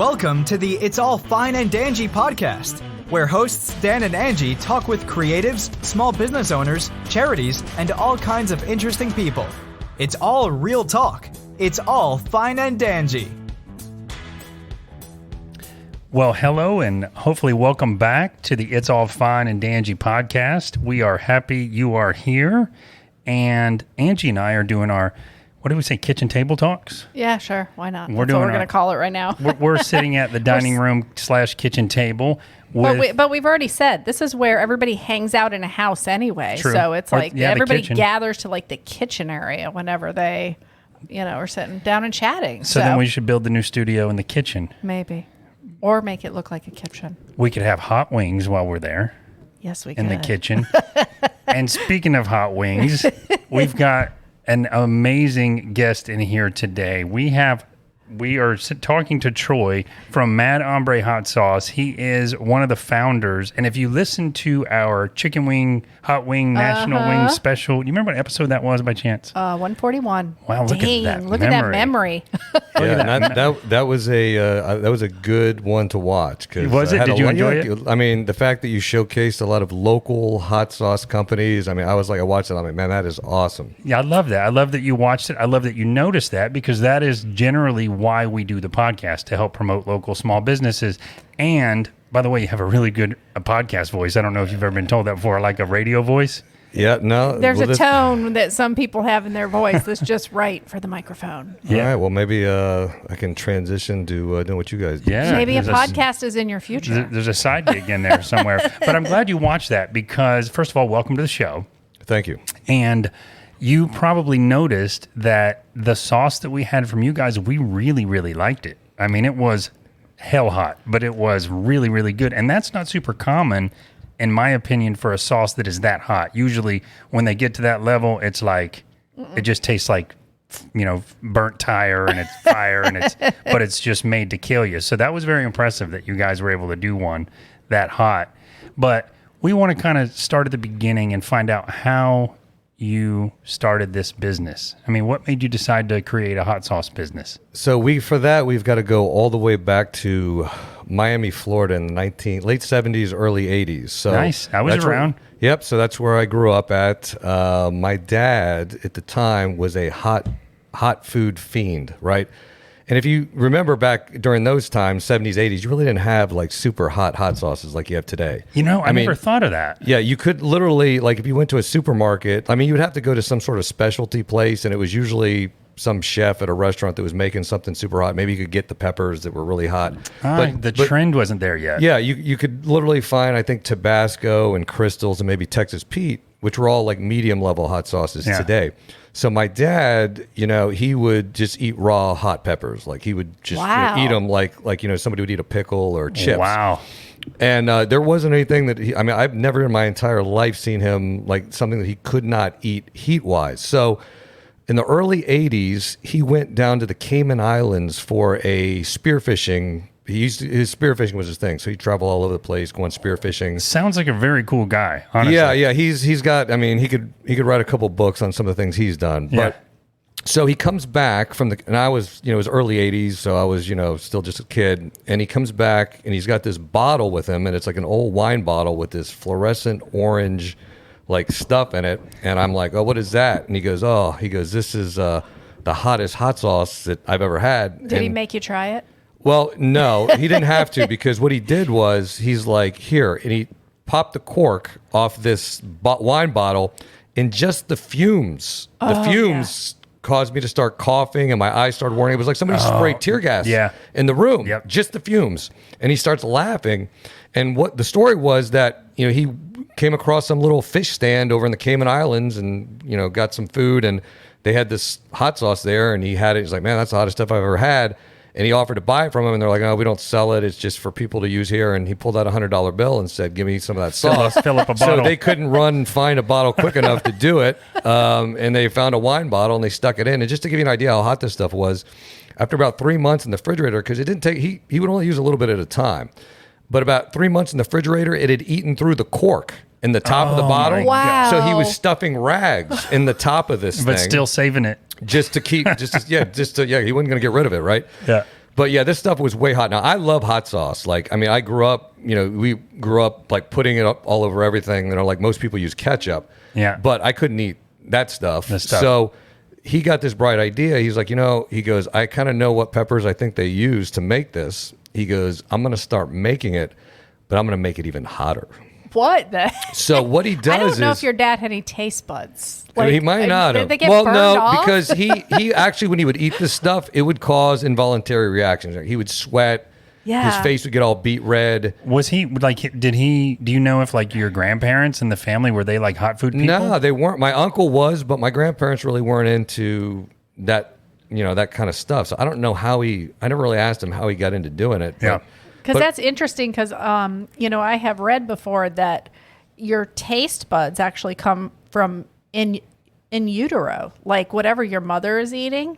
Welcome to the It's All Fine and Danjee podcast, where hosts Dan and Angie talk with creatives, small business owners, charities, and all kinds of interesting people. It's all real talk. It's all fine and Danjee. Well, hello, and hopefully welcome back to the It's All Fine and Danjee podcast. We are happy you are here, and Angie and I are doing our, what do we say, kitchen table talks? Yeah, sure. Why not? That's what we're going to call it right now. we're sitting at the dining room / kitchen table. But we've already said this is where everybody hangs out in a house anyway. True. So it's everybody kitchen. gathers to like the kitchen area whenever they, are sitting down and chatting. So then we should build the new studio in the kitchen. Maybe. Or make it look like a kitchen. We could have hot wings while we're there. Yes, we in could. the kitchen. And speaking of hot wings, we've got an amazing guest in here today. We are talking to Troy from Mad Hombre Hot Sauce. He is one of the founders. And if you listen to our chicken wing, hot wing, national wing special, you remember what episode that was by chance? 141. Wow, look at that. Look at that memory. That was a good one to watch. Was it? Did you enjoy it? I mean, the fact that you showcased a lot of local hot sauce companies. I mean, I watched it. I'm like, man, that is awesome. Yeah, I love that. I love that you watched it. I love that you noticed that, because that is generally why we do the podcast, to help promote local small businesses. And by the way, you have a really good podcast voice. I don't know if you've ever been told that before, like a radio voice. Yeah, no. There's a tone that some people have in their voice that's just right for the microphone. Yeah. All right. Well, maybe I can transition to doing what you guys do. Yeah. Maybe a podcast is in your future. There's a side gig in there somewhere. But I'm glad you watched that, because, first of all, welcome to the show. Thank you. And you probably noticed that the sauce that we had from you guys, we really, really liked it. I mean, it was hell hot, but it was really, really good. And that's not super common, in my opinion, for a sauce that is that hot. Usually when they get to that level, it's like, it just tastes like, burnt tire, and it's fire, but it's just made to kill you. So that was very impressive that you guys were able to do one that hot. But we want to kind of start at the beginning and find out how you started this business. I mean, what made you decide to create a hot sauce business? So we've got to go all the way back to Miami, Florida in the late 70s, early 80s. So nice. I was around. Yep. So that's where I grew up at. My dad at the time was a hot food fiend, right? And if you remember back during those times, 70s, 80s, you really didn't have like super hot sauces like you have today. I never thought of that. Yeah, you could literally, like if you went to a supermarket, I mean, you would have to go to some sort of specialty place, and it was usually some chef at a restaurant that was making something super hot. Maybe you could get the peppers that were really hot. But the trend wasn't there yet. Yeah, you could literally find, I think, Tabasco and Crystals and maybe Texas Pete, which were all like medium level hot sauces today. So my dad, he would just eat raw hot peppers. Like he would just eat them like somebody would eat a pickle or chips. Wow. And there wasn't anything that I've never in my entire life seen him like something that he could not eat heat wise. So in the early 80s, he went down to the Cayman Islands for a spearfishing. His spearfishing was his thing, so he'd travel all over the place going spearfishing. Sounds like a very cool guy, honestly. Yeah, he's got. I mean, he could write a couple books on some of the things he's done. But so he comes back and I was, it was early 80s, so I was, still just a kid. And he comes back and he's got this bottle with him, and it's like an old wine bottle with this fluorescent orange like stuff in it. And I'm like, oh, what is that? And he goes, this is the hottest hot sauce that I've ever had. Did he make you try it? Well, no, he didn't have to, because what he did was he's like, here, and he popped the cork off this wine bottle, and just the fumes caused me to start coughing, and my eyes started watering. It was like somebody sprayed tear gas in the room, just the fumes. And he starts laughing. And what the story was that, he came across some little fish stand over in the Cayman Islands and, got some food, and they had this hot sauce there, and he had it. He's like, man, that's the hottest stuff I've ever had. And he offered to buy it from him, and they're like, "Oh, we don't sell it. It's just for people to use here." And he pulled out $100 bill and said, "Give me some of that sauce." Fill up a bottle. So they couldn't run and find a bottle quick enough to do it, and they found a wine bottle and they stuck it in. And just to give you an idea how hot this stuff was, after about 3 months in the refrigerator, because it didn't take, he would only use a little bit at a time, but about 3 months in the refrigerator, it had eaten through the cork in the top of the bottle. Wow. So he was stuffing rags in the top of this thing, but still saving it. just to keep, he wasn't going to get rid of it, right? Yeah. But yeah, this stuff was way hot. Now I love hot sauce. Like, I mean, I grew up, we grew up like putting it up all over everything. Like most people use ketchup. Yeah. But I couldn't eat that stuff. So he got this bright idea. He's like, he goes, I kind of know what peppers I think they use to make this. He goes, I'm going to start making it, but I'm going to make it even hotter. What the? So what he does is... I don't know if your dad had any taste buds. He might not have. Did they get burned off? Because he actually, when he would eat this stuff, it would cause involuntary reactions. He would sweat. Yeah. His face would get all beet red. Was he like, do you know if like your grandparents and the family, were they like hot food people? No, they weren't. My uncle was, but my grandparents really weren't into that, that kind of stuff. So I don't know I never really asked him how he got into doing it. Yeah. Because that's interesting because, I have read before that your taste buds actually come from in utero, like whatever your mother is eating.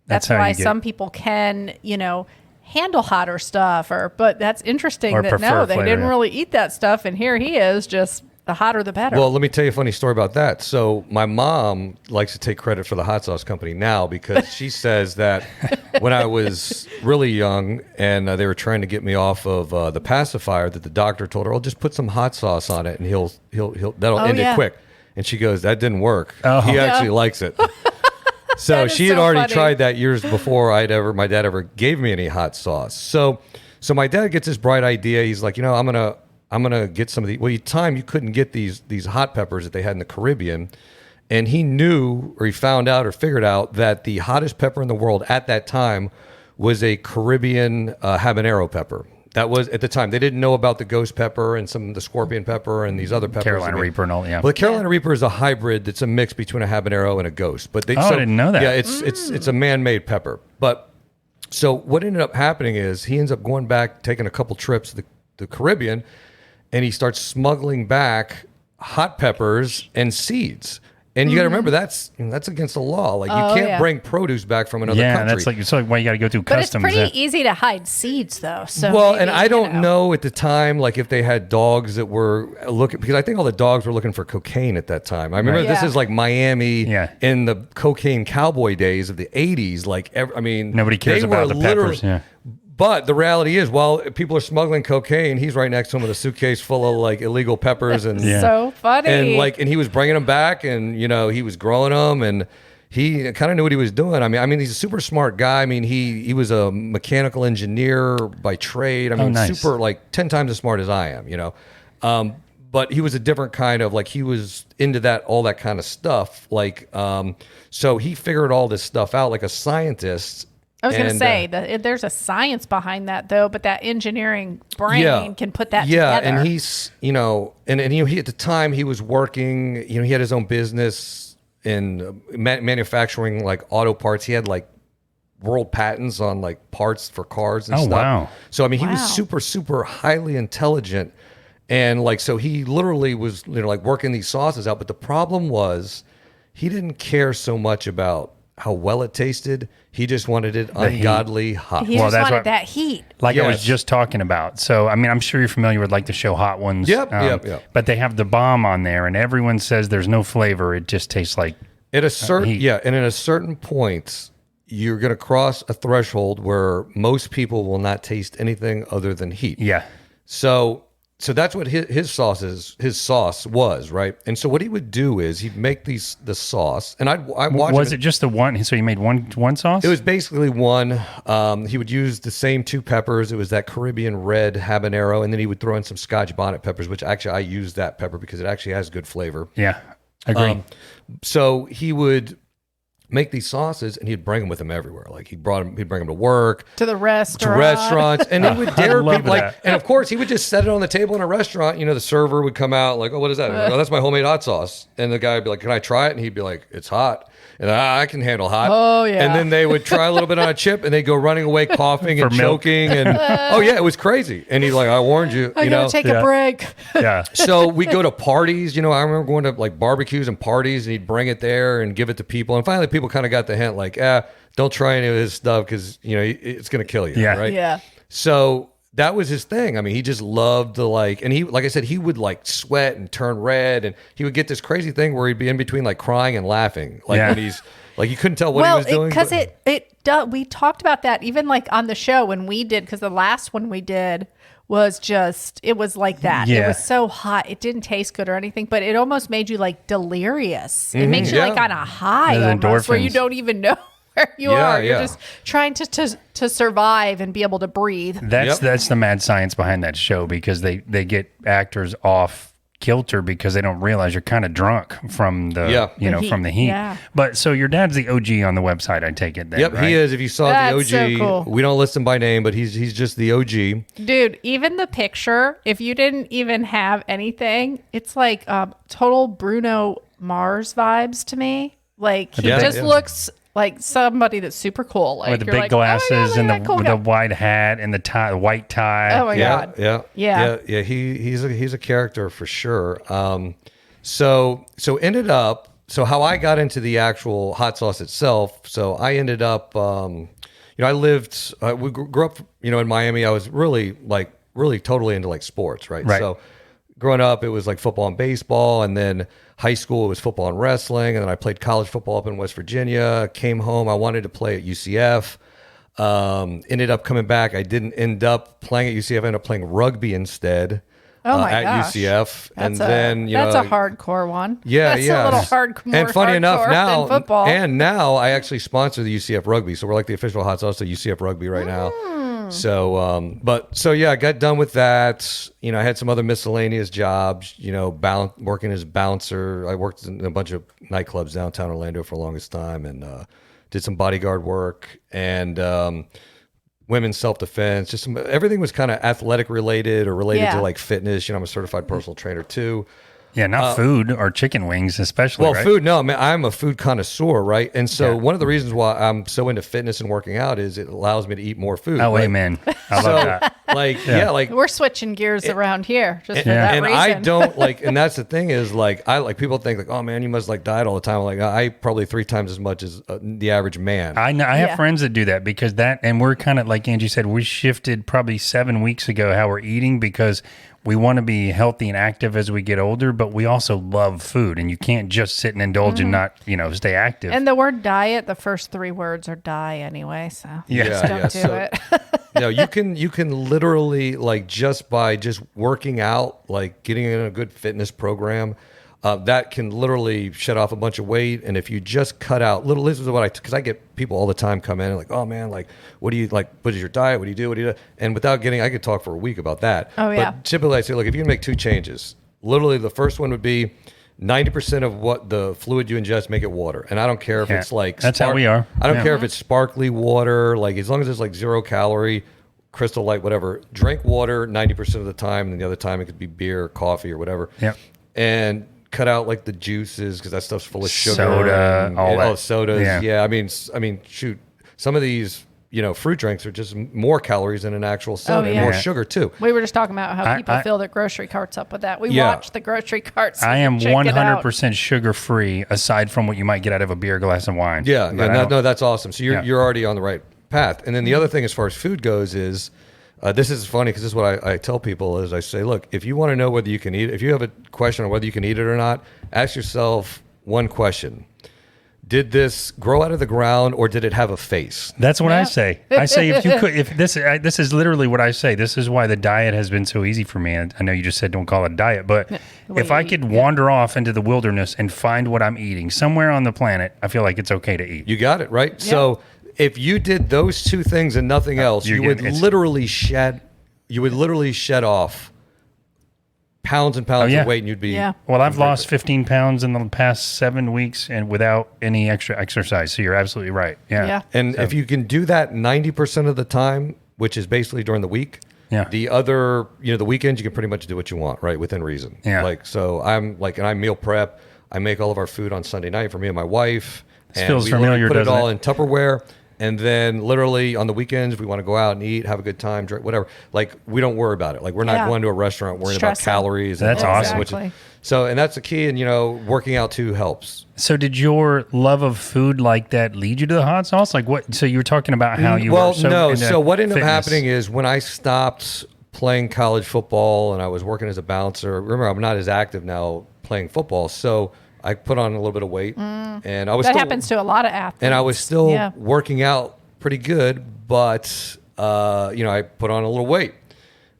That's why some people can, handle hotter stuff. But that's interesting or that flavor, they didn't really eat that stuff. And here he is, just the hotter the better. Well, let me tell you a funny story about that. So my mom likes to take credit for the hot sauce company now because she says that when I was really young and they were trying to get me off of the pacifier, that the doctor told her, "Oh, just put some hot sauce on it and he'll that'll end it quick." And she goes, "That didn't work. He actually likes it." So she had already tried that years before my dad ever gave me any hot sauce. So my dad gets this bright idea. He's like, I'm gonna get some of these. Well, you couldn't get these hot peppers that they had in the Caribbean, and he knew, or he found out, or figured out that the hottest pepper in the world at that time was a Caribbean habanero pepper. That was at the time. They didn't know about the ghost pepper and some of the scorpion pepper and these other peppers. Carolina Reaper and all. Yeah. Well, the Carolina Reaper is a hybrid that's a mix between a habanero and a ghost. But I didn't know that. Yeah, it's a man-made pepper. But so what ended up happening is he ends up going back, taking a couple trips to the Caribbean. And he starts smuggling back hot peppers and seeds. And you got to remember that's against the law. Like you can't bring produce back from another country. Yeah, that's like why you got to go through customs. But it's pretty easy to hide seeds, though. So well, and I don't know at the time, like if they had dogs that were looking, because I think all the dogs were looking for cocaine at that time. I remember this is like Miami in the cocaine cowboy days of the '80s. Like nobody cares about the peppers. Yeah. But the reality is, while people are smuggling cocaine, he's right next to him with a suitcase full of like illegal peppers and so funny. And he was bringing them back, and he was growing them, and he kind of knew what he was doing. I mean, he's a super smart guy. I mean, he was a mechanical engineer by trade. I mean, super like 10 times as smart as I am. But he was a different kind of he was into all that kind of stuff. So he figured all this stuff out like a scientist. I was going to say that there's a science behind that, though, but that engineering brain can put that together. Yeah, and he's, and he at the time he was working, he had his own business in manufacturing like auto parts. He had like world patents on like parts for cars and stuff. Wow. So, I mean, he was super, super highly intelligent. And so he literally was, working these sauces out. But the problem was he didn't care so much about how well it tasted. He just wanted it ungodly hot. He just wanted that heat. I was just talking about. So, I mean, I'm sure you're familiar with the show Hot Ones. Yep. But they have the bomb on there, and everyone says there's no flavor. It just tastes like at a certain heat. And at a certain point, you're going to cross a threshold where most people will not taste anything other than heat. Yeah. So that's what his sauce was, right? And so what he would do is he'd make the sauce, and I watched. Was it just the one? So you made one sauce? It was basically one. He would use the same two peppers. It was that Caribbean red habanero, and then he would throw in some Scotch bonnet peppers, which actually I use that pepper because it actually has good flavor. Yeah, agree. So he would make these sauces, and he'd bring them with him everywhere. Like he'd bring them to work, to the restaurants, and he would dare people. That. And of course, he would just set it on the table in a restaurant. The server would come out like, "Oh, what is that?" Like, "Oh, that's my homemade hot sauce." And the guy would be like, "Can I try it?" And he'd be like, "It's hot." And I can handle hot. Oh, yeah. And then they would try a little bit on a chip, and they'd go running away, coughing and choking, and it was crazy. And he's like, "I warned you." I gotta take a break. Yeah. So we go to parties. I remember going to like barbecues and parties, and he'd bring it there and give it to people. And finally, people kind of got the hint, like, don't try any of this stuff because it's gonna kill you. Yeah. Right. Yeah. So that was his thing. I mean, he just loved to and he, like I said, he would like sweat and turn red, and he would get this crazy thing where he'd be in between like crying and laughing, like when he's like, you couldn't tell what he was doing. Because we talked about that even like on the show when we did, because the last one we did was just, it was like that. Yeah. It was so hot. It didn't taste good or anything, but it almost made you like delirious. It makes you like on a high almost, where you don't even know where you are. You're just trying to survive and be able to breathe. That's the mad science behind that show, because they get actors off kilter because they don't realize you're kind of drunk from the from the heat. Yeah. But so your dad's the OG on the website, I take it then. Yep, right? he is. If you saw the OG, so cool. We don't list him by name, but he's just the OG. Dude, even the picture, if you didn't even have anything, it's like total Bruno Mars vibes to me. Like he just looks like somebody that's super cool, like with the big glasses and the white hat and the white tie. Oh my god! Yeah. He's a character for sure. So ended up. So how I got into the actual hot sauce itself. So I ended up. I lived. We grew up. In Miami. I was really totally into like sports, right? So growing up, it was like football and baseball, and then high school, it was football and wrestling, and then I played college football up in West Virginia. Came home, I wanted to play at UCF. Ended up coming back. I didn't end up playing at UCF. I ended up playing rugby instead at UCF. That's a hardcore one. Yeah, that's a little hardcore. And funny enough, than now I actually sponsor the UCF rugby, so we're like the official hot sauce of UCF rugby right now. So, I got done with that. I had some other miscellaneous jobs, working as bouncer. I worked in a bunch of nightclubs downtown Orlando for the longest time, and did some bodyguard work and women's self-defense. Just everything was kind of athletic related or related to like fitness. I'm a certified personal trainer too. Yeah, not food or chicken wings, especially. Well, right? food, no, man, I'm a food connoisseur, right? And so one of the reasons why I'm so into fitness and working out is it allows me to eat more food. Oh, right? amen. I love that. Like we're switching gears around here just for that reason. I don't and that's the thing is people think like, oh man, you must diet all the time. Like I probably 3 times as much as the average man. I know. I have friends that do that because and we're kind of like Angie said, we shifted probably 7 weeks ago how we're eating because we want to be healthy and active as we get older, but we also love food, and you can't just sit and indulge and not, stay active. And the word diet, the first 3 words are die anyway, so don't do it. No, you can literally just by working out, getting in a good fitness program, that can literally shed off a bunch of weight. And if you just cut out this is what because I get people all the time come in and like, oh man, what do you what is your diet? What do you do? And without I could talk for a week about that. Oh yeah. But typically I say, look, if you can make 2 changes, literally the first one would be 90% of what the fluid you ingest, make it water. And I don't care if it's that's how we are. I don't care if it's sparkly water, as long as it's 0 calorie, Crystal Light, whatever. Drink water 90% of the time, and the other time it could be beer, coffee, or whatever. Yeah. And cut out the juices because that stuff's full of sugar, soda, all that. Sodas. Yeah. I mean, shoot, some of these fruit drinks are just more calories than an actual soda and more sugar too. We were just talking about how people fill their grocery carts up with that. We watch the grocery carts. I am 100% sugar free, aside from what you might get out of a beer, glass of wine. Yeah, no, that's awesome. So you're already on the right path. And then the other thing, as far as food goes, is this is funny because this is what I tell people is I say, look, if you want to know whether you can eat it, if you have a question on whether you can eat it or not, ask yourself one question. Did this grow out of the ground or did it have a face? That's what I say. I say if this is literally what I say. This is why the diet has been so easy for me. And I know you just said don't call it a diet, but if I could wander off into the wilderness and find what I'm eating somewhere on the planet, I feel like it's okay to eat. You got it, right? Yeah. So if you did those 2 things and nothing else, you would literally shed off pounds and pounds of weight, and you'd be. Yeah. Well, I've lost 15 pounds in the past 7 weeks, and without any extra exercise. So you're absolutely right. Yeah. And if you can do that 90% of the time, which is basically during the week. Yeah. The other, the weekends, you can pretty much do what you want, right? Within reason. Yeah. So and I meal prep. I make all of our food on Sunday night for me and my wife. This feels familiar, put it doesn't all it? in Tupperware. And then literally on the weekends, if we want to go out and eat, have a good time, drink, whatever, like we don't worry about it. Like we're not going to a restaurant worrying about calories. That's awesome. Exactly. And that's the key. And, working out too helps. So did your love of food like that lead you to the hot sauce? Like what? So you were talking about how you were so no. into So what ended up fitness. happening is when I stopped playing college football and I was working as a bouncer, remember, I'm not as active now playing football. So I put on a little bit of weight and I was That still, happens to a lot of athletes. and I was still working out pretty good, but I put on a little weight.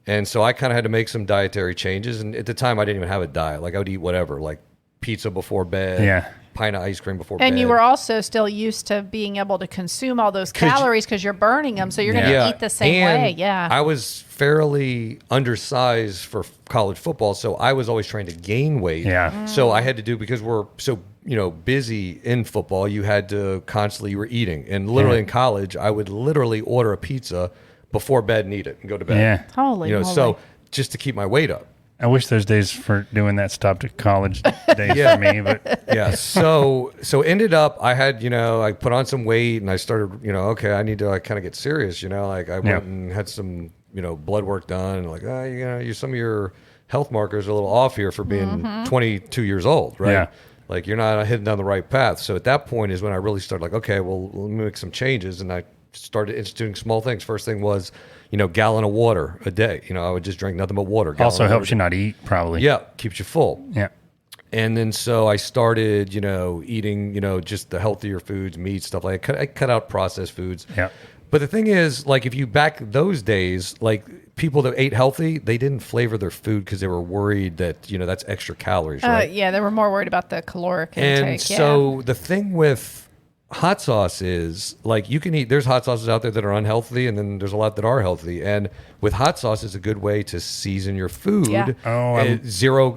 And so I kind of had to make some dietary changes. And at the time I didn't even have a diet. Like I would eat whatever, like pizza before bed, pint of ice cream before bed. And you were also still used to being able to consume all those calories because you're burning them. So you're going to eat the same way. Yeah. I was fairly undersized for college football. So I was always trying to gain weight. Yeah. So I had to do, because we're so, busy in football, you had to constantly, you were eating. And literally in college, I would literally order a pizza before bed and eat it and go to bed. Yeah. Holy moly. So just to keep my weight up. I wish those days for doing that stopped at college days for me, but Yeah. So ended up, I had, I put on some weight and I started, okay, I need to kind of get serious, like I went and had some, blood work done and like, some of your health markers are a little off here for being 22 years old, right? Yeah. Like you're not heading down the right path. So at that point is when I really started like, okay, well, let me make some changes. And I started instituting small things. First thing was, gallon of water a day. I would just drink nothing but water. also helps you not eat probably. Yeah, keeps you full. Yeah. And then so I started, eating, just the healthier foods, meat, stuff like that. I cut out processed foods. Yeah. But the thing is, like, if you back those days, like people that ate healthy, they didn't flavor their food because they were worried that, that's extra calories, right? Yeah, they were more worried about the caloric intake. And so the thing with hot sauce is, like, you can eat, there's hot sauces out there that are unhealthy, and then there's a lot that are healthy. And with hot sauce, it's a good way to season your food. Yeah.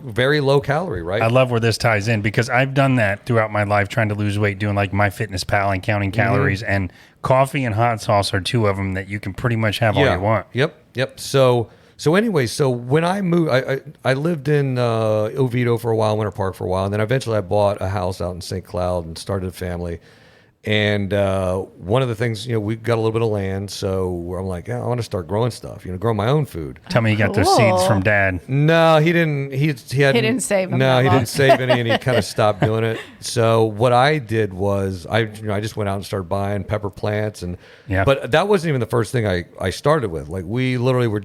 Very low calorie, right? I love where this ties in because I've done that throughout my life, trying to lose weight, doing like MyFitnessPal and counting calories. And coffee and hot sauce are two of them that you can pretty much have all you want. Yep. So anyway, so when I moved, I lived in Oviedo for a while, Winter Park for a while, and then eventually I bought a house out in St. Cloud and started a family. And one of the things, we got a little bit of land, so I'm like, I want to start growing stuff, grow my own food. Tell me you got those seeds from Dad. No, he didn't. He didn't save them. No, he didn't save any, and he kind of stopped doing it. So what I did was I just went out and started buying pepper plants, but that wasn't even the first thing I started with. Like we literally were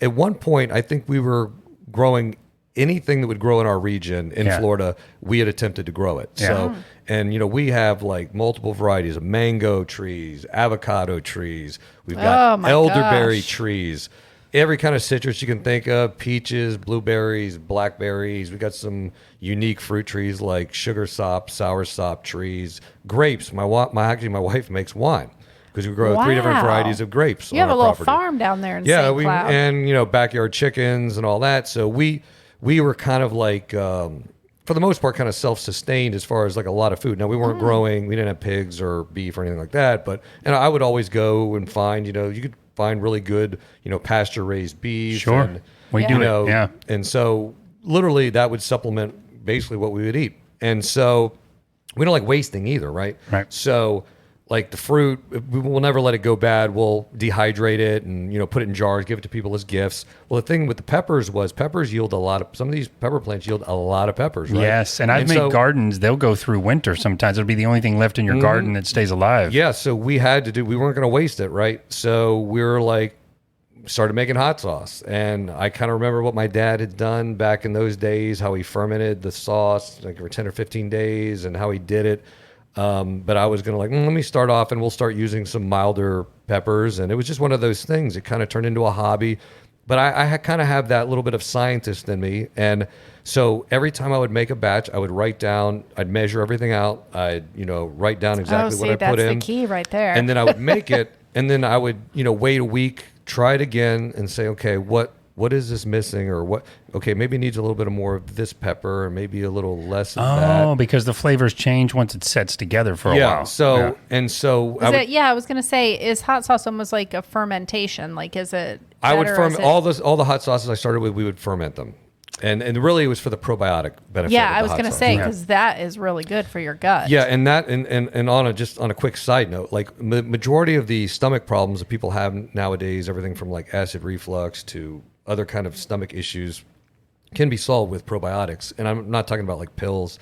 at one point I think we were growing anything that would grow in our region in Florida. We had attempted to grow it. Yeah. So. And, we have like multiple varieties of mango trees, avocado trees. We've got elderberry trees, every kind of citrus you can think of, peaches, blueberries, blackberries. We got some unique fruit trees like sugar sop, sour sop trees, grapes. My wife makes wine because we grow 3 different varieties of grapes. You have a little property. farm down there in St. Cloud. And, backyard chickens and all that. So we were kind of like, for the most part, kind of self-sustained as far as like a lot of food. Now we weren't growing, we didn't have pigs or beef or anything like that, but I would always go and find, you could find really good, pasture-raised beef. Sure, and, we do it. Yeah, and so literally that would supplement basically what we would eat, and so we don't like wasting either, right? Right. So. Like the fruit, we will never let it go bad. We'll dehydrate it and, put it in jars, give it to people as gifts. Well, the thing with the peppers was peppers yield some of these pepper plants yield a lot of peppers, right? Yes, and I've made gardens. They'll go through winter sometimes. It'll be the only thing left in your garden that stays alive. Yeah, so we weren't going to waste it, right? So we were like, started making hot sauce. And I kind of remember what my dad had done back in those days, how he fermented the sauce like for 10 or 15 days and how he did it. But I was going to let me start off and we'll start using some milder peppers. And it was just one of those things. It kind of turned into a hobby. But I kind of have that little bit of scientist in me. And so every time I would make a batch, I would write down, I'd measure everything out. I'd, write down exactly what I put in. That's the key right there. And then I would make it. And then I would, wait a week, try it again and say, okay, what is this missing, or what? Okay, maybe it needs a little bit more of this pepper, or maybe a little less of that. Oh, because the flavors change once it sets together for a while. I was going to say, is hot sauce almost like a fermentation? Like, is it? I would ferment all the hot sauces I started with. We would ferment them. And really, it was for the probiotic benefit. Yeah, of the I was hot going to sauce. say, because that is really good for your gut. Yeah, and on a quick side note, like majority of the stomach problems that people have nowadays, everything from like acid reflux to other kind of stomach issues, can be solved with probiotics. And I'm not talking about like pills,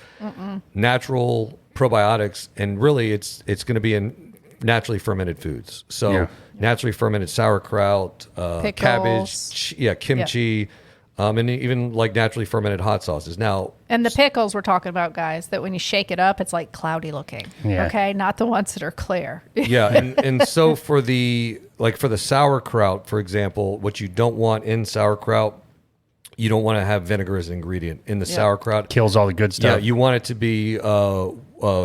natural probiotics, and really it's going to be in naturally fermented foods. So naturally fermented sauerkraut, cabbage, kimchi. And even like naturally fermented hot sauces. Now, and the pickles we're talking about, guys, that when you shake it up, it's like cloudy looking. Yeah. Okay, not the ones that are clear. yeah, and so for the sauerkraut, for example, what you don't want in sauerkraut, you don't want to have vinegar as an ingredient in the sauerkraut. Kills all the good stuff. Yeah, you want it to be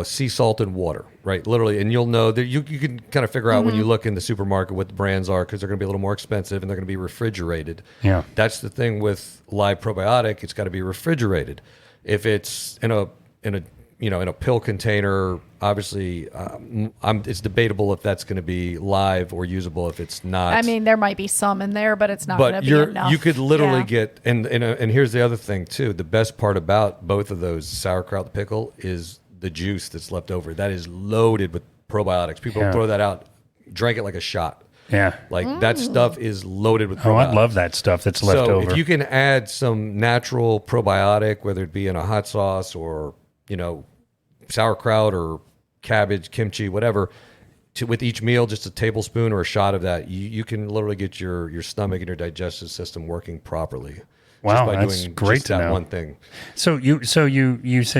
sea salt and water, right? Literally, and you'll know that you can kind of figure out when you look in the supermarket what the brands are, because they're going to be a little more expensive and they're going to be refrigerated. Yeah, that's the thing with live probiotic; it's got to be refrigerated. If it's in a pill container, obviously, it's debatable if that's going to be live or usable. If it's not, I mean, there might be some in there, but it's not going to be enough. You could literally get, and here's the other thing too. The best part about both of those, sauerkraut, pickle, is the juice that's left over. That is loaded with probiotics. People throw that out, drank it like a shot. Yeah, like that stuff is loaded with probiotics. Oh, I love that stuff that's left over. So if you can add some natural probiotic, whether it be in a hot sauce or sauerkraut or cabbage, kimchi, whatever, with each meal, just a tablespoon or a shot of that, you can literally get your stomach and your digestive system working properly. Wow, just by that's doing great just to that know. one thing. So you said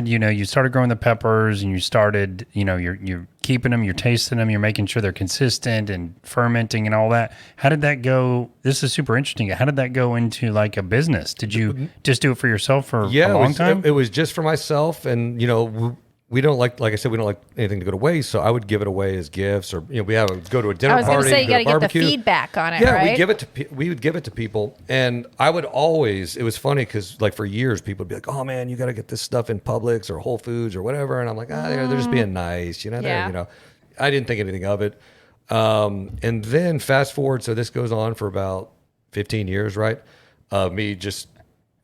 you started growing the peppers and you started you're keeping them, you're tasting them, you're making sure they're consistent and fermenting and all that. How did that go? This is super interesting. How did that go into like a business? Did you just do it for yourself for a long time? It was just for myself, and we don't like I said, we don't like anything to go to waste. So I would give it away as gifts, or we go to a dinner I was going party. to say, you got to get the barbecue. feedback on it, Yeah, right? we would give it to people, and I would always. It was funny because like for years, people would be like, "Oh man, you got to get this stuff in Publix or Whole Foods or whatever," and I'm like, they're just being nice, I didn't think anything of it, and then fast forward, so this goes on for about 15 years, right? Me just.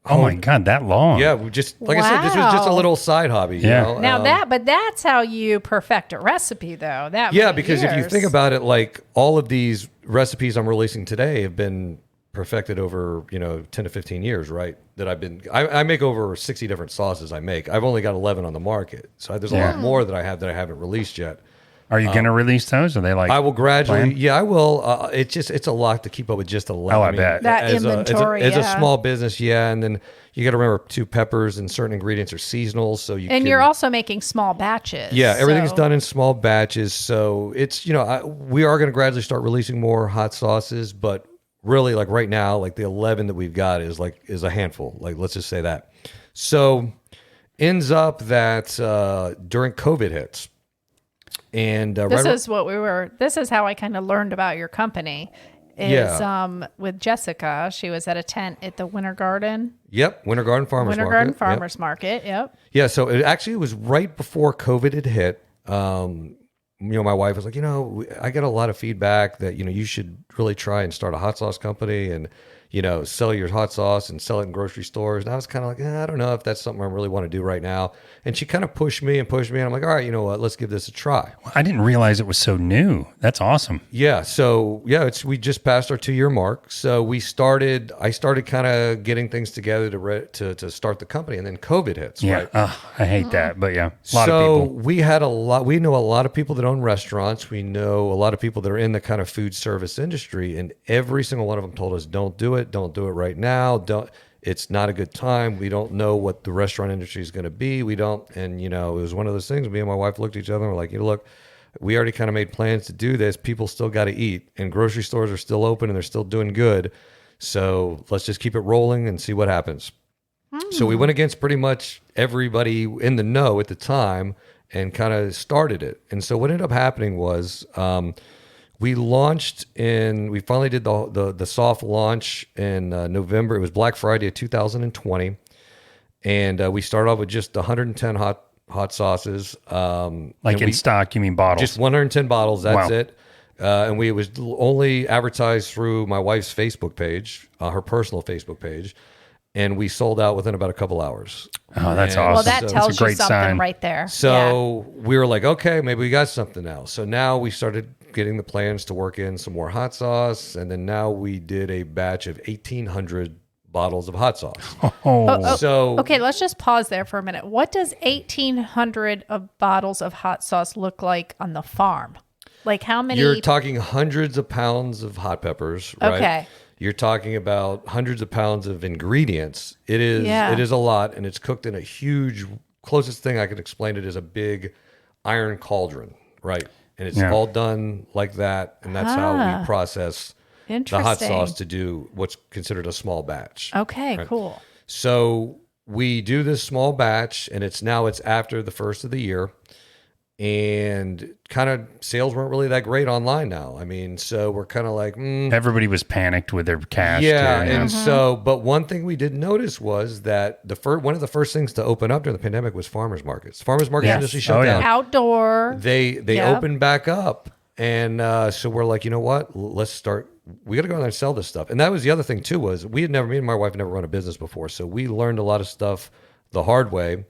Oh my God, that long? Yeah, we just I said, this was just a little side hobby. Yeah. Now but that's how you perfect a recipe, though. Because if you think about it, like all of these recipes I'm releasing today have been perfected over 10 to 15 years, right? That I make over 60 different sauces. I've only got 11 on the market, so there's a lot more that I haven't released yet. Are you going to release those? Are they like? I will gradually. planned? Yeah, I will. It's a lot to keep up with just 11. Oh, I bet. That inventory, as a small business, and then you got to remember too, peppers and certain ingredients are seasonal, so you're also making small batches. Yeah, everything's done in small batches, so it's we are going to gradually start releasing more hot sauces, but really like right now, like the 11 that we've got is a handful. Like let's just say that. So ends up that during COVID hits. And this is how I kind of learned about your company with Jessica. She was at a tent at the Winter Garden. Yep. Winter Garden Farmers Market. Yep. Yeah. So it was right before COVID had hit. My wife was like, I get a lot of feedback that, you should really try and start a hot sauce company and, sell your hot sauce and sell it in grocery stores. And I was kind of like, I don't know if that's something I really want to do right now. And she kind of pushed me. And I'm like, all right, you know what? Let's give this a try. I didn't realize it was so new. That's awesome. Yeah. So we just passed our 2-year mark. So I started kind of getting things together to start the company, and then COVID hits. Yeah. Right? I hate that, but yeah, a lot of people. We know a lot of people that own restaurants. We know a lot of people that are in the kind of food service industry, and every single one of them told us, don't do it. Don't do it right now. It's not a good time. We don't know what the restaurant industry is going to be. And it was one of those things. Me and my wife looked at each other and were like, look, we already kind of made plans to do this. People still got to eat, and grocery stores are still open and they're still doing good. So let's just keep it rolling and see what happens. So we went against pretty much everybody in the know at the time and kind of started it. And so what ended up happening was, we finally did the soft launch in November. It was Black Friday of 2020. And we started off with just 110 hot sauces. Like in stock, you mean bottles? Just 110 bottles, that's Wow. it. And it was only advertised through my wife's Facebook page, her personal Facebook page. and we sold out within about a couple hours. Oh, that's And awesome. Well, that That's a tells you great something sign. right there. So we were like, okay, maybe we got something now. So now we started getting the plans to work in some more hot sauce. And then now we did a batch of 1,800 bottles of hot sauce. Oh, So Okay, let's just pause there for a minute. What does 1,800 of bottles of hot sauce look like on the farm? Like how many? you're talking hundreds of pounds of hot peppers, right? Okay. You're talking about hundreds of pounds of ingredients. It is Yeah. it is a lot, and it's cooked in a huge. Closest thing I can explain it is a big iron cauldron, right? And it's Yeah. all done like that, and that's how we process the hot Interesting. sauce to do what's considered a small batch. Okay, cool. So we do this small batch, and it's after the first of the year, and kind of sales weren't really that great online now. I mean, so we're kind of like, everybody was panicked with their cash. yeah. too, you know. And so, but one thing we did notice was that one of the first things to open up during the pandemic was farmers markets. Farmers markets Yes. industry shut Oh, yeah. down. Outdoor. They Yep. opened back up, and so we're like, you know what? Let's start. We got to go in there and sell this stuff. And that was the other thing too, was me and my wife had never run a business before, so we learned a lot of stuff the hard way.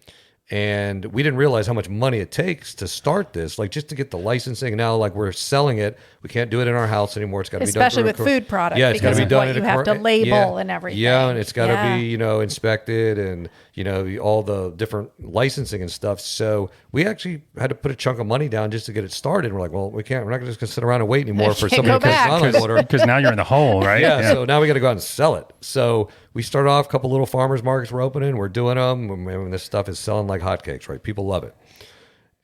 And we didn't realize how much money it takes to start this, like just to get the licensing. And now, like we're selling it, we can't do it in our house anymore. It's got to be done, Especially through with a food products, Yeah, it's got to because be of done. what at you a have to label yeah. and everything. Yeah, and it's got to Yeah. be inspected, and all the different licensing and stuff. So we actually had to put a chunk of money down just to get it started. We're like, well, we can't. We're not just going to sit around and wait anymore for Can't somebody go to put back. us on order. Because now you're in the hole, right? Yeah, so now we got to go out and sell it. So we started off a couple little farmers markets we're opening. We're doing them. And this stuff is selling like hotcakes, right? People love it.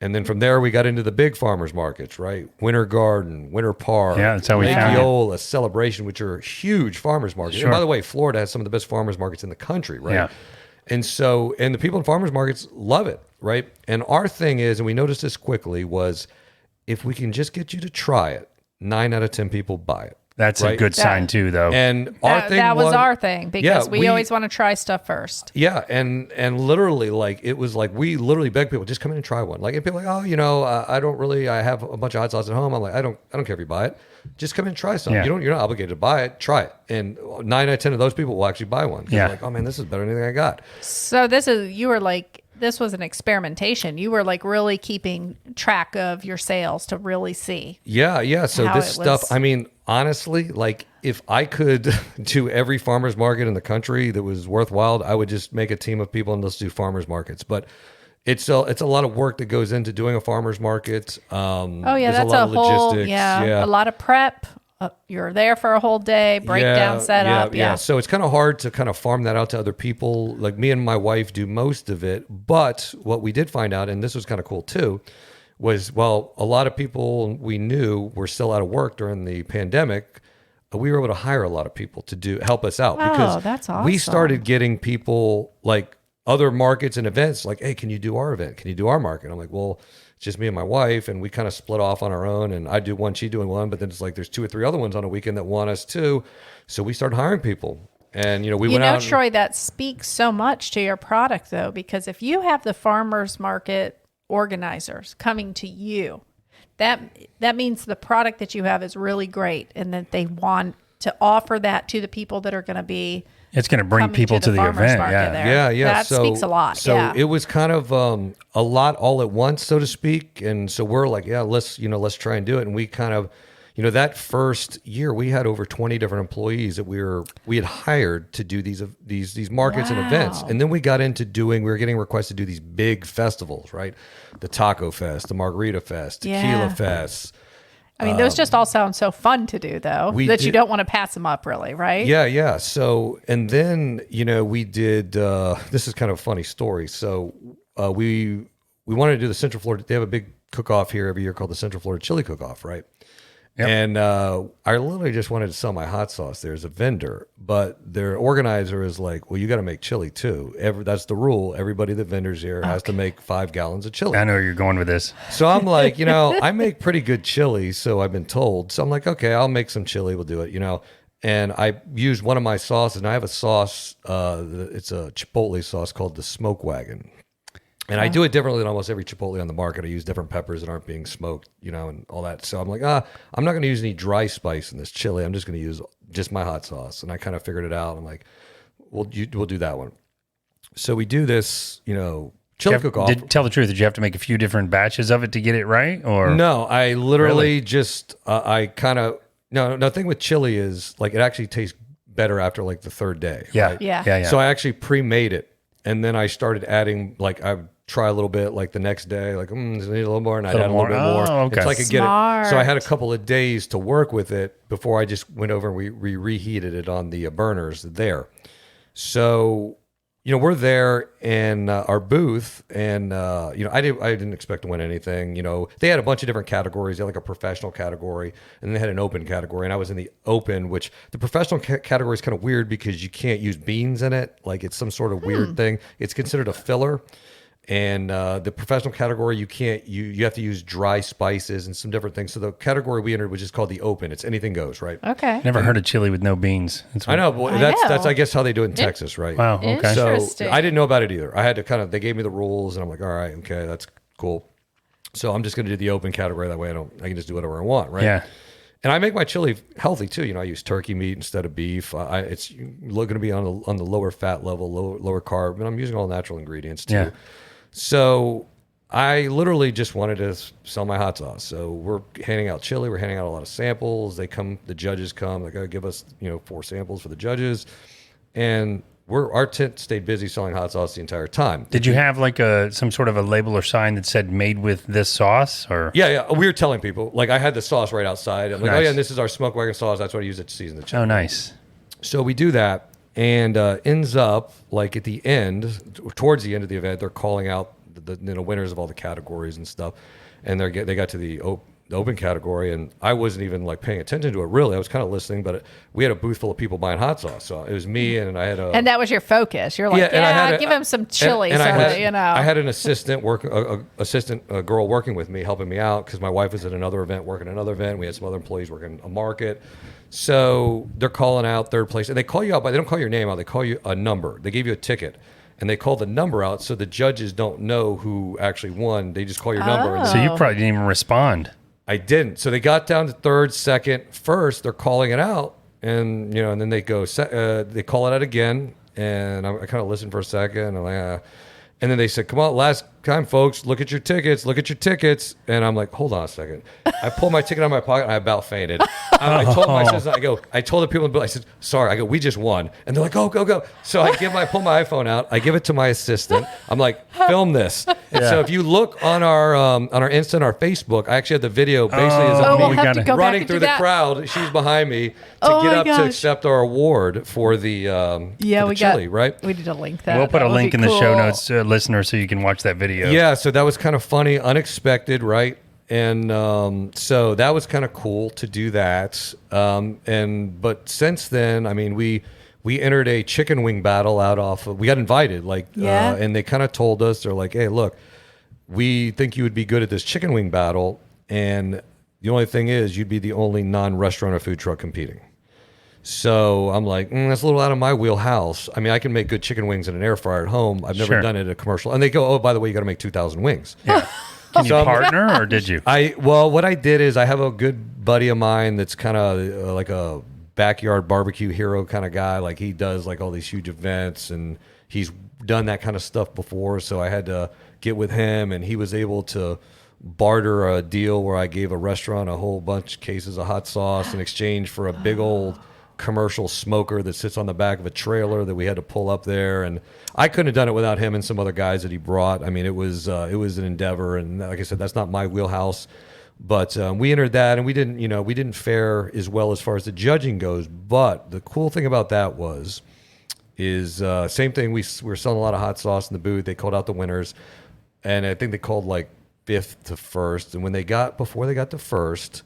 And then from there, we got into the big farmers markets, right? Winter Garden, Winter Park, Yeah, that's how we Lake found it. Eola, Celebration, which are huge farmers markets. Sure. And by the way, Florida has some of the best farmers markets in the country, right? Yeah. And so, and the people in farmers markets love it, right? And our thing is, and we noticed this quickly, was if we can just get you to try it, 9 out of 10 people buy it. That's a right? good sign too, though. And our That, thing that was our thing, because Yeah, we always want to try stuff first. yeah, and literally, like it was like we literally beg people just come in and try one. Like if people are like, oh, I have a bunch of hot sauce at home. I'm like, I don't care if you buy it. Just come in and try some. Yeah. You're not obligated to buy it. Try it, and 9 out of 10 of those people will actually buy one. 'Cause Yeah. they're like, oh man, this is better than anything I got. So this was an experimentation. You were like really keeping track of your sales to really see. Yeah. So How this it stuff, was- I mean, honestly, like if I could do every farmer's market in the country that was worthwhile, I would just make a team of people and let's do farmer's markets. But it's a lot of work that goes into doing a farmer's market. Oh yeah, there's that's a lot a of whole logistics. a lot of prep. You're there for a whole day, breakdown setup. Yeah. So it's kind of hard to kind of farm that out to other people. Like me and my wife do most of it. But what we did find out, and this was kind of cool too, was, well, a lot of people we knew were still out of work during the pandemic. We were able to hire a lot of people to help us out, because that's we awesome. started getting people like other markets and events like, hey, can you do our event? Can you do our market? I'm like, well, it's just me and my wife, and we kind of split off on our own, and I do one, she doing one, but then it's like there's 2 or 3 other ones on a weekend that want us too. So we started hiring people, and we went out. Troy, that speaks so much to your product though, because if you have the farmers market organizers coming to you, that means the product that you have is really great, and that they want to offer that to the people that are going to be It's going to bring coming people to the farmers event. market Yeah. there. Yeah. That speaks a lot. So yeah. it was kind of a lot all at once, so to speak. And so we're like, yeah, let's try and do it. And we kind of, that first year we had over 20 different employees that we had hired to do these markets and events. And then we got into we were getting requests to do these big festivals, right? The Taco Fest, the Margarita Fest, Tequila Yeah. Fest. I mean, those just all sound so fun to do, though, we that you did- don't want to pass them up, really, right? Yeah. So, and then, we did, this is kind of a funny story. So we wanted to do the Central Florida, they have a big cook-off here every year called the Central Florida Chili Cook-Off, right? Yep. And I literally just wanted to sell my hot sauce there as a vendor, but their organizer is like, well, you got to make chili too. That's the rule. Everybody that vendors here has to make 5 gallons of chili. I know where you're going with this. So I'm like, I make pretty good chili, so I've been told. So I'm like, okay, I'll make some chili. We'll do it, And I used one of my sauces, and I have a sauce. It's a Chipotle sauce called the Smoke Wagon. And I do it differently than almost every Chipotle on the market. I use different peppers that aren't being smoked, and all that. So I'm like, I'm not going to use any dry spice in this chili. I'm just going to use just my hot sauce. And I kind of figured it out. I'm like, we'll do that one. So we do this, chili cook-off. Tell the truth. Did you have to make a few different batches of it to get it right? Or no, I literally just I kind of the thing with chili is like it actually tastes better after like the third day. Yeah, right? yeah. So I actually pre-made it, and then I started adding like I would try a little bit like the next day, like does it need a little more, and I'd add a little bit more. Okay. Until I could get it. So I had a Smart. couple of days to work with it before I just went over and we reheated it on the burners there. So we're there in our booth, and I didn't expect to win anything. They had a bunch of different categories. They had like a professional category, and then they had an open category, and I was in the open, which the professional category is kind of weird because you can't use beans in it. Like it's some sort of weird thing. It's considered a filler. And the professional category, you have to use dry spices and some different things. So the category we entered was just called the open. It's anything goes, right? Okay. Never heard of chili with no beans. I know, but that's I guess how they do it in Texas, right? Wow. Okay. So Interesting. I didn't know about it either. I had to they gave me the rules, and I'm like, all right, okay, that's cool. So I'm just going to do the open category. That way I can just do whatever I want, right? Yeah. And I make my chili healthy too. I use turkey meat instead of beef. It's going to be on the lower fat level, lower carb, and I'm using all natural ingredients too. Yeah. So I literally just wanted to sell my hot sauce. So we're handing out chili. We're handing out a lot of samples. The judges come. They got to give us 4 samples for the judges, and our tent stayed busy selling hot sauce the entire time. Did you have like some sort of a label or sign that said "made with this sauce"? Or Yeah. We were telling people, like I had the sauce right outside. I'm like, Nice. oh yeah, and this is our smoke wagon sauce. That's what I use it to season the chicken. oh, nice. So we do that, and ends up like at the end, towards the end of the event, they're calling out the winners of all the categories and stuff, and they got to the open category, and I wasn't even like paying attention to it really. I was kind of listening, but we had a booth full of people buying hot sauce, so it was me and I had And that was your focus. You're like, and I had give him some chili, and I I had an assistant a girl working with me, helping me out because my wife was at another event, working another event. We had some other employees working a market. So they're calling out third place, and they call you out, but they don't call your name out. They call you a number. They give you a ticket, and they call the number out, so the judges don't know who actually won. They just call your number. And So you probably didn't even respond. I didn't. So they got down to third, second, first. They're calling it out, and and then they go. They call it out again, and I kind of listened for a second, and I'm like, and then they said, "Come on, last time, folks. Look at your tickets. Look at your tickets." And I'm like, "Hold on a second." I pulled my ticket out of my pocket, and I about fainted. I told my assistant, I told the people in the booth, I said, "Sorry." I go, "We just won," and they're like, "Go, go, go!" So I pull my iPhone out. I give it to my assistant. I'm like, "Film this." And so if you look on our Insta and our Facebook, I actually had the video basically as we'll we have gotta- to go back running and through do the that. crowd. She's behind me to Oh get my up to gosh. accept our award for the Yeah, for the we chili, right? We need to link that. We'll put That a would link be in the show cool. notes, listener, so you can watch that video. Yeah, so that was kind of funny, unexpected, right? And so that was kind of cool to do that. But since then, I mean, we entered a chicken wing battle we got invited, and they kind of told us, they're like, "Hey, look, we think you would be good at this chicken wing battle, and the only thing is you'd be the only non-restaurant or food truck competing." So I'm like, that's a little out of my wheelhouse. I mean, I can make good chicken wings in an air fryer at home. I've never Sure. done it at a commercial. And they go, "Oh, by the way, you got to make 2,000 wings." Can you So- partner, or did you? What I did is I have a good buddy of mine that's kind of like a backyard barbecue hero kind of guy. Like he does like all these huge events, and he's done that kind of stuff before. So I had to get with him, and he was able to barter a deal where I gave a restaurant a whole bunch of cases of hot sauce in exchange for a big old commercial smoker that sits on the back of a trailer that we had to pull up there. And I couldn't have done it without him and some other guys that he brought. I mean, it was an endeavor, and like I said, that's not my wheelhouse. But we entered that, and we didn't fare as well as far as the judging goes. But the cool thing about that is same thing. We were selling a lot of hot sauce in the booth. They called out the winners, and I think they called like 5th to 1st. And before they got to 1st,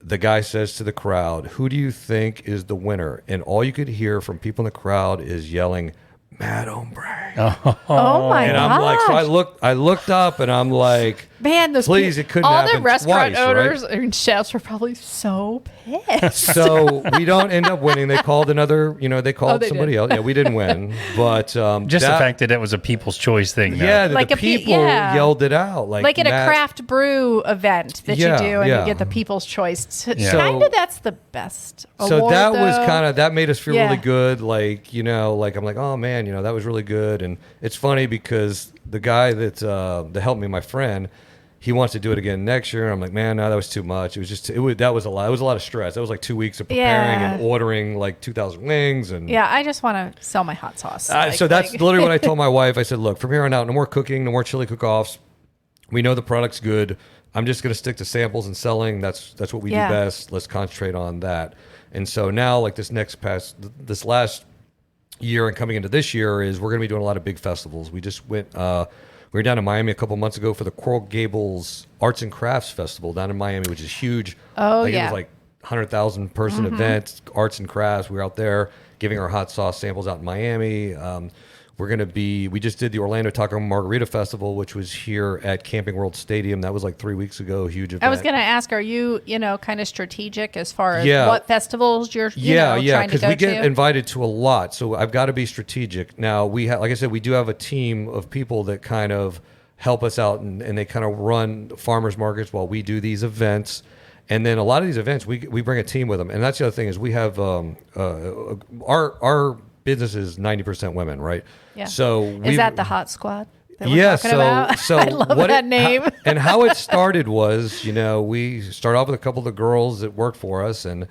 the guy says to the crowd, "Who do you think is the winner?" And all you could hear from people in the crowd is yelling, "Mad Hombre." Oh my And gosh. I'm like, so I looked up, and I'm like, Man, those Please, it couldn't all happen the restaurant twice, owners right? and chefs were probably so pissed. So we don't end up winning. They called another, they called they somebody did. else. Yeah, we didn't win, but Just the fact that it was a people's choice thing. Though. Yeah, Like the a pe- people yeah. yelled it out. Like in a craft brew event that Yeah, you do, and yeah. you get the people's choice. Yeah. Kind of that's the best So award, that was though. kind of that made us feel Yeah. really good. Like I'm like, oh man, that was really good. And it's funny because the guy that helped me, my friend, he wants to do it again next year. And I'm like, man, no, that was too much. It was just that was a lot. It was a lot of stress. That was like 2 weeks of preparing Yeah. and ordering like 2,000 wings and Yeah, I just want to sell my hot sauce. so that's literally what I told my wife. I said, look, from here on out, no more cooking, no more chili cook-offs. We know the product's good. I'm just going to stick to samples and selling. That's what we Yeah. do best. Let's concentrate on that. And so now, like this last year and coming into this year, is we're going to be doing a lot of big festivals. We just went. We were down in Miami a couple months ago for the Coral Gables Arts and Crafts Festival down in Miami, which is huge. Oh, It yeah. was like 100,000 person event, arts and crafts. We were out there giving our hot sauce samples out in Miami. We just did the Orlando Taco Margarita Festival, which was here at Camping World Stadium. That was like 3 weeks ago. Huge event. I was going to ask, are you, kind of strategic as far as Yeah. what festivals you're, Yeah, trying to because go we get to? invited to a lot, so I've got to be strategic. Now like I said, we do have a team of people that kind of help us out, and they kind of run farmers markets while we do these events. And then a lot of these events, we bring a team with them, and that's the other thing is we have our business is 90% women, right? Yeah. So Is that the Hot Squad that we're yeah, talking about? so I love that name. And how it started was, we started off with a couple of the girls that worked for us, and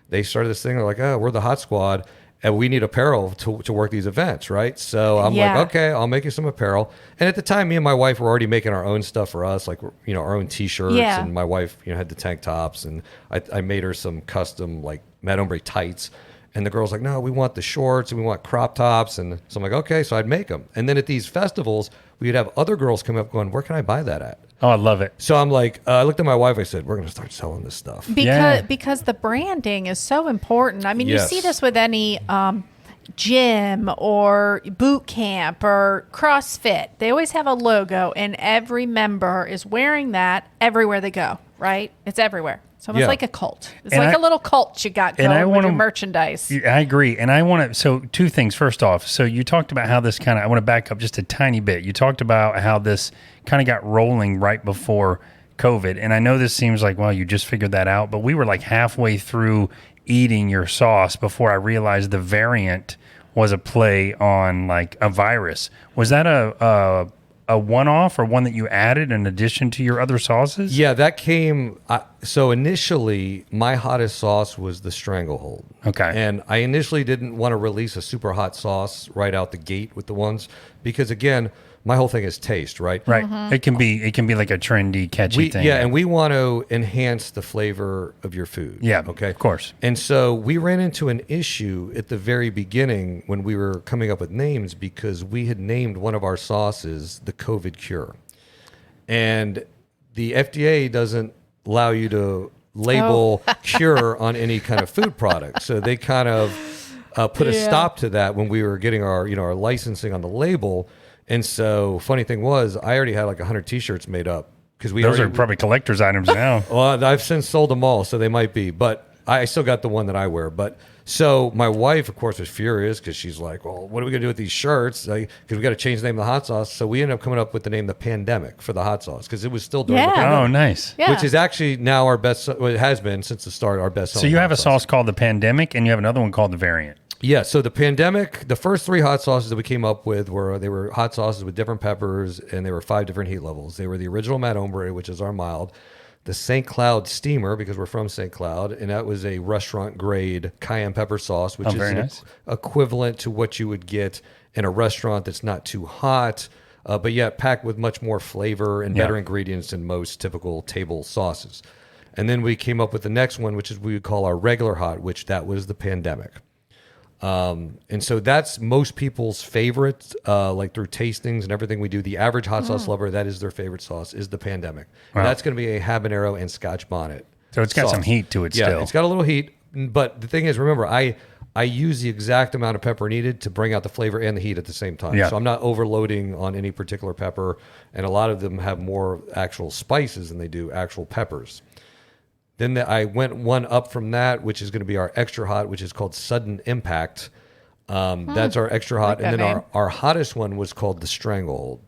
they started this thing. They're like, oh, we're the Hot Squad, and we need apparel to work these events, right? So I'm Yeah. like, okay, I'll make you some apparel. And at the time, me and my wife were already making our own stuff for us, like, our own T-shirts. Yeah. And my wife, had the tank tops, and I made her some custom, like, Hombre tights. And the girl's like, no, we want the shorts and we want crop tops. And so I'm like, okay, so I'd make them. And then at these festivals, we'd have other girls come up going, where can I buy that at? Oh, I love it. So I'm like, I looked at my wife. I said, we're going to start selling this stuff. Because the branding is so important. I mean, Yes. you see this with any gym or boot camp or CrossFit. They always have a logo, and every member is wearing that everywhere they go, right? It's everywhere. It's almost Yeah. like a cult. It's And like I- a little cult you got and I going with your wanna- merchandise. I agree. And I want to, so two things. First off, so you talked about how this I want to back up just a tiny bit. You talked about how this kind of got rolling right before COVID. And I know this seems like, well, you just figured that out, but we were like halfway through eating your sauce before I realized the variant was a play on like a virus. Was that a one-off or one that you added in addition to your other sauces? Yeah, that came. So initially, my hottest sauce was the Stranglehold. Okay. And I initially didn't want to release a super hot sauce right out the gate with the ones because, again, my whole thing is taste, right? Right. It can be like a trendy, catchy thing. Yeah, and we want to enhance the flavor of your food. Yeah, okay, of course. And so we ran into an issue at the very beginning when we were coming up with names because we had named one of our sauces the COVID Cure, and the FDA doesn't allow you to label cure on any kind of food product, so they kind of put a stop to that when we were getting our licensing on the label. And so, funny thing was, I already had like 100 T-shirts made up because Those are probably collector's items now. Well, I've since sold them all, so they might be, but I still got the one that I wear. But so my wife, of course, was furious because she's like, "Well, what are we gonna do with these shirts? Because we got to change the name of the hot sauce." So we ended up coming up with the name the Pandemic for the hot sauce because it was still during the Yeah. pandemic, Oh, nice. Yeah. which is actually now our best. Well, it has been since the start our best. So you have a sauce called the Pandemic, and you have another one called the Variant. Yeah, so the Pandemic, the first 3 hot sauces that we came up with were hot sauces with different peppers, and they were 5 different heat levels. They were the original Mad Hombre, which is our mild, the St. Cloud Steamer, because we're from St. Cloud, and that was a restaurant grade cayenne pepper sauce, which is very nice. equivalent to what you would get in a restaurant that's not too hot, but yet packed with much more flavor and better ingredients than most typical table sauces. And then we came up with the next one, which is we would call our regular hot, which that was the Pandemic. And so that's most people's favorite, like through tastings and everything we do. The average hot sauce lover, that is their favorite sauce, is the Pandemic. Wow. And that's going to be a habanero and Scotch bonnet. So it's got sauce. some heat to it Yeah, still. it's got a little heat. But the thing is, remember, I I use the exact amount of pepper needed to bring out the flavor and the heat at the same time. Yeah. So I'm not overloading on any particular pepper, and a lot of them have more actual spices than they do actual peppers. Then I went one up from that, which is going to be our extra hot, which is called Sudden Impact. That's our extra hot. Like and that then name. our hottest one was called the Stranglehold.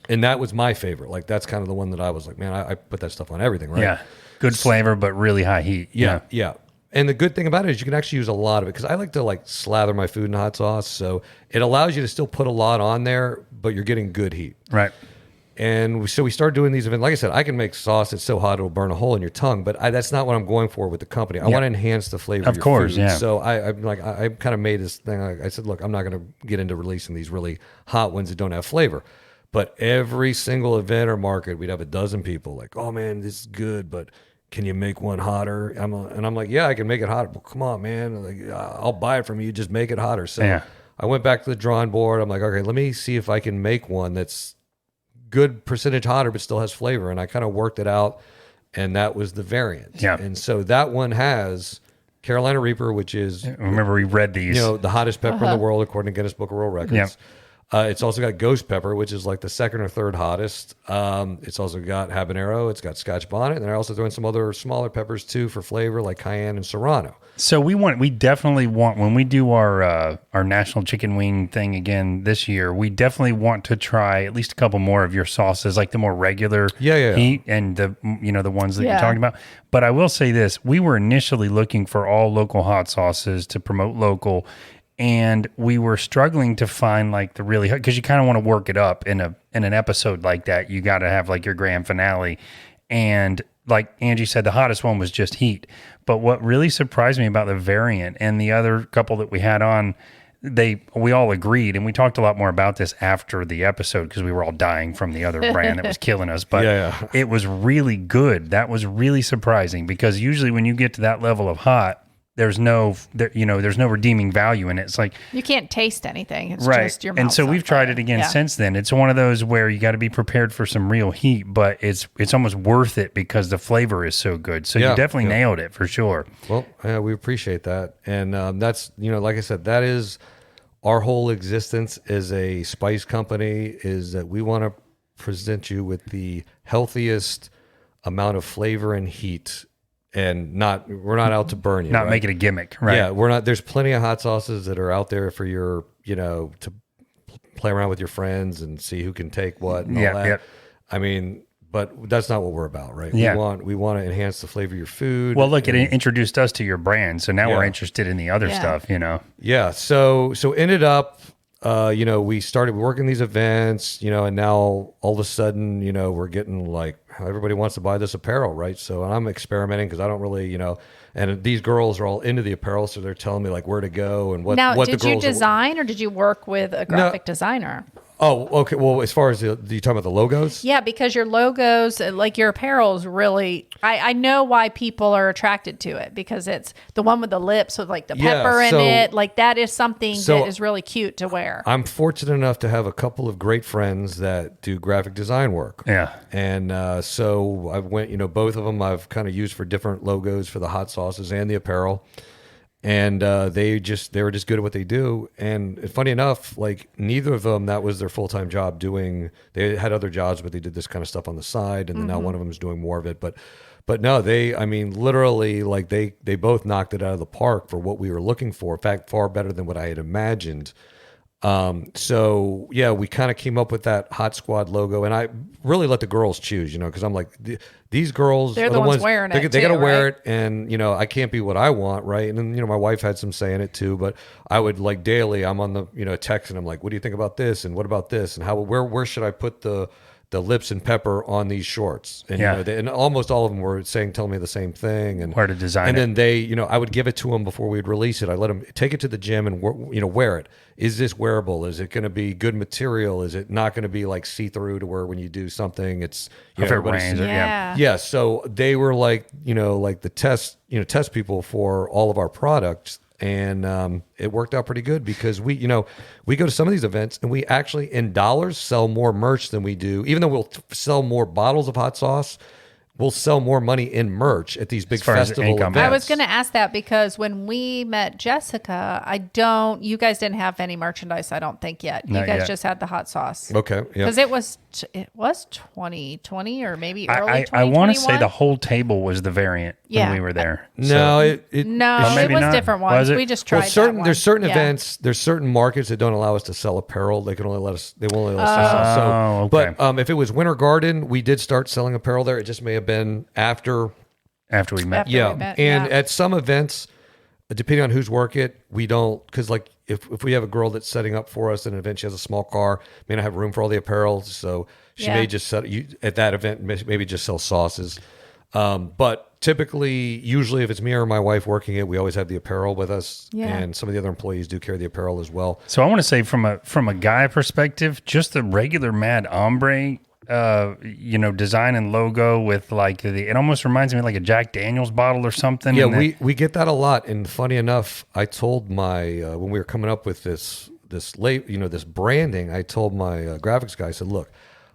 And that was my favorite. Like, that's kind of the one that I was like, man, I put that stuff on everything, right? Yeah. Good flavor, but really high heat. Yeah. And the good thing about it is you can actually use a lot of it, because I like to like slather my food in hot sauce. So it allows you to still put a lot on there, but you're getting good heat. Right. And so we started doing these events. Like I said, I can make sauce that's so hot it'll burn a hole in your tongue, but that's not what I'm going for with the company. I want to enhance the flavor of your course, food. yeah. So I kind of made this thing. I said, look, I'm not going to get into releasing these really hot ones that don't have flavor. But every single event or market, we'd have a dozen people like, oh man, this is good, but can you make one hotter? And I'm like, yeah, I can make it hotter. Well, come on, man. Like, I'll buy it from you. Just make it hotter. So I went back to the drawing board. I'm like, okay, let me see if I can make one that's good percentage hotter, but still has flavor. And I kind of worked it out, and that was the variant. Yeah. And so that one has Carolina Reaper, which is, Remember, we read these. the hottest pepper in the world according to Guinness Book of World Records. Yeah. It's also got ghost pepper, which is like the second or third hottest. It's also got habanero. It's got Scotch bonnet, and I also throw in some other smaller peppers too for flavor, like cayenne and serrano. So we definitely want, when we do our national chicken wing thing again this year, we definitely want to try at least a couple more of your sauces, like the more regular heat and the ones that you're talking about. But I will say this: we were initially looking for all local hot sauces to promote local, and we were struggling to find like the really, because you kind of want to work it up in an episode like that. You got to have like your grand finale, and like Angie said, the hottest one was just heat. But what really surprised me about the variant and the other couple that we had on, we all agreed, and we talked a lot more about this after the episode because we were all dying from the other brand that was killing us. But it was really good. That was really surprising, because usually when you get to that level of hot, there's no redeeming value in it. It's like you can't taste anything. It's right. just your mouth. And so we've tried it again since then. It's one of those where you got to be prepared for some real heat, but it's almost worth it because the flavor is so good. So you definitely nailed it for sure. Well, yeah, we appreciate that. And that's, like I said, that is our whole existence as a spice company, is that we want to present you with the healthiest amount of flavor and heat. And we're not out to burn you. Not make it a gimmick, right? Yeah, we're not. There's plenty of hot sauces that are out there for your, to play around with your friends and see who can take what and all that. Yeah. I mean, but that's not what we're about, right? Yeah. We want to enhance the flavor of your food. Well, look, it introduced us to your brand, so now we're interested in the other stuff, Yeah. So ended up, we started working these events, and now all of a sudden, we're getting like, everybody wants to buy this apparel, right? So I'm experimenting because I don't really, and these girls are all into the apparel, so they're telling me like where to go and what. Now, what did the girls you design or did you work with a graphic designer? Oh, okay. Well, as far as you talking about the logos? Yeah, because your logos, like your apparel is really, I know why people are attracted to it, because it's the one with the lips with like the pepper in it. Like that is something that is really cute to wear. I'm fortunate enough to have a couple of great friends that do graphic design work. Yeah. And so I went, both of them I've kind of used for different logos for the hot sauces and the apparel. And they were just good at what they do. And funny enough, like neither of them, that was their full-time job doing. They had other jobs, but they did this kind of stuff on the side. And then now one of them is doing more of it. But no, literally, like they both knocked it out of the park for what we were looking for. In fact, far better than what I had imagined. So yeah, we kind of came up with that Hot Squad logo, and I really let the girls choose, because I'm like, these girls They're are the ones wearing they it got to too, wear right? it, and I can't be what I want, right? And then my wife had some say in it too, but I would like daily, I'm on the text, and I'm like, what do you think about this, and what about this, and where should I put the lips and pepper on these shorts? And and almost all of them were telling me the same thing, and where to design and it. then they, I would give it to them before we'd release it. I let them take it to the gym and wear it. Is this wearable? Is it going to be good material? Is it not going to be like see-through to where when you do something, it's if it rains, yeah. So they were like, like the test people for all of our products. And it worked out pretty good because we go to some of these events and we actually in dollars sell more merch than we do, even though we'll sell more bottles of hot sauce. we'll sell more money in merch at these big far as festival income. events. I was going to ask that because when we met Jessica, you guys didn't have any merchandise, I don't think yet. Not you guys yet. just had the hot sauce. Okay, yeah. Because it was 2020 or maybe early 2021. I want to say the whole table was the variant Yeah. when we were there. No, No, Or it maybe was not. different ones. Was it? We just tried well, that one. there's certain Yeah. events, there's certain markets that don't allow us to sell apparel. They won't let us sell. So, Oh, okay. but if it was Winter Garden, we did start selling apparel there. It just may have been after. After we met. After Yeah, we met, and yeah. at some events, depending on whose work it, we don't, because like if we have a girl that's setting up for us at an event, she has a small car, may not have room for all the apparel, so she may just set at that event maybe just sell sauces. But typically, usually if it's me or my wife working it, we always have the apparel with us, Yeah. and some of the other employees do carry the apparel as well. So I want to say from a guy perspective, just the regular Mad Hombre, design and logo with like it almost reminds me of like a Jack Daniel's bottle or something. Yeah, and we get that a lot. And funny enough, I told my when we were coming up with this branding, I told my graphics guy, I said, "Look,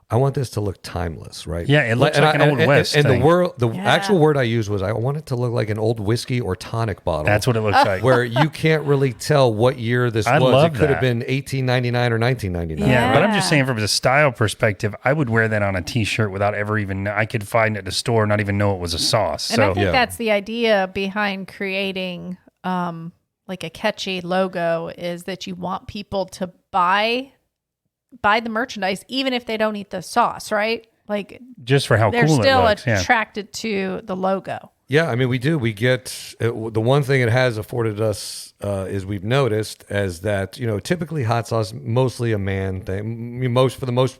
I want this to look timeless, right? Yeah, it looks like an Old West And thing. the actual word I used was I want it to look like an old whiskey or tonic bottle. That's what it looks like. Where you can't really tell what year this I was. love It could have that. been 1899 or 1999. Yeah, but I'm just Yeah. saying from the style perspective, I would wear that on a T-shirt without ever even. I could find it at the store, not even know it was a sauce. And I So think Yeah. that's the idea behind creating like a catchy logo is that you want people to buy the merchandise even if they don't eat the sauce, right? Like just for how they're cool it still looks, yeah. attracted to the logo. Yeah, I mean, we do. We get the one thing it has afforded us is we've noticed as that typically hot sauce mostly a man thing. I mean,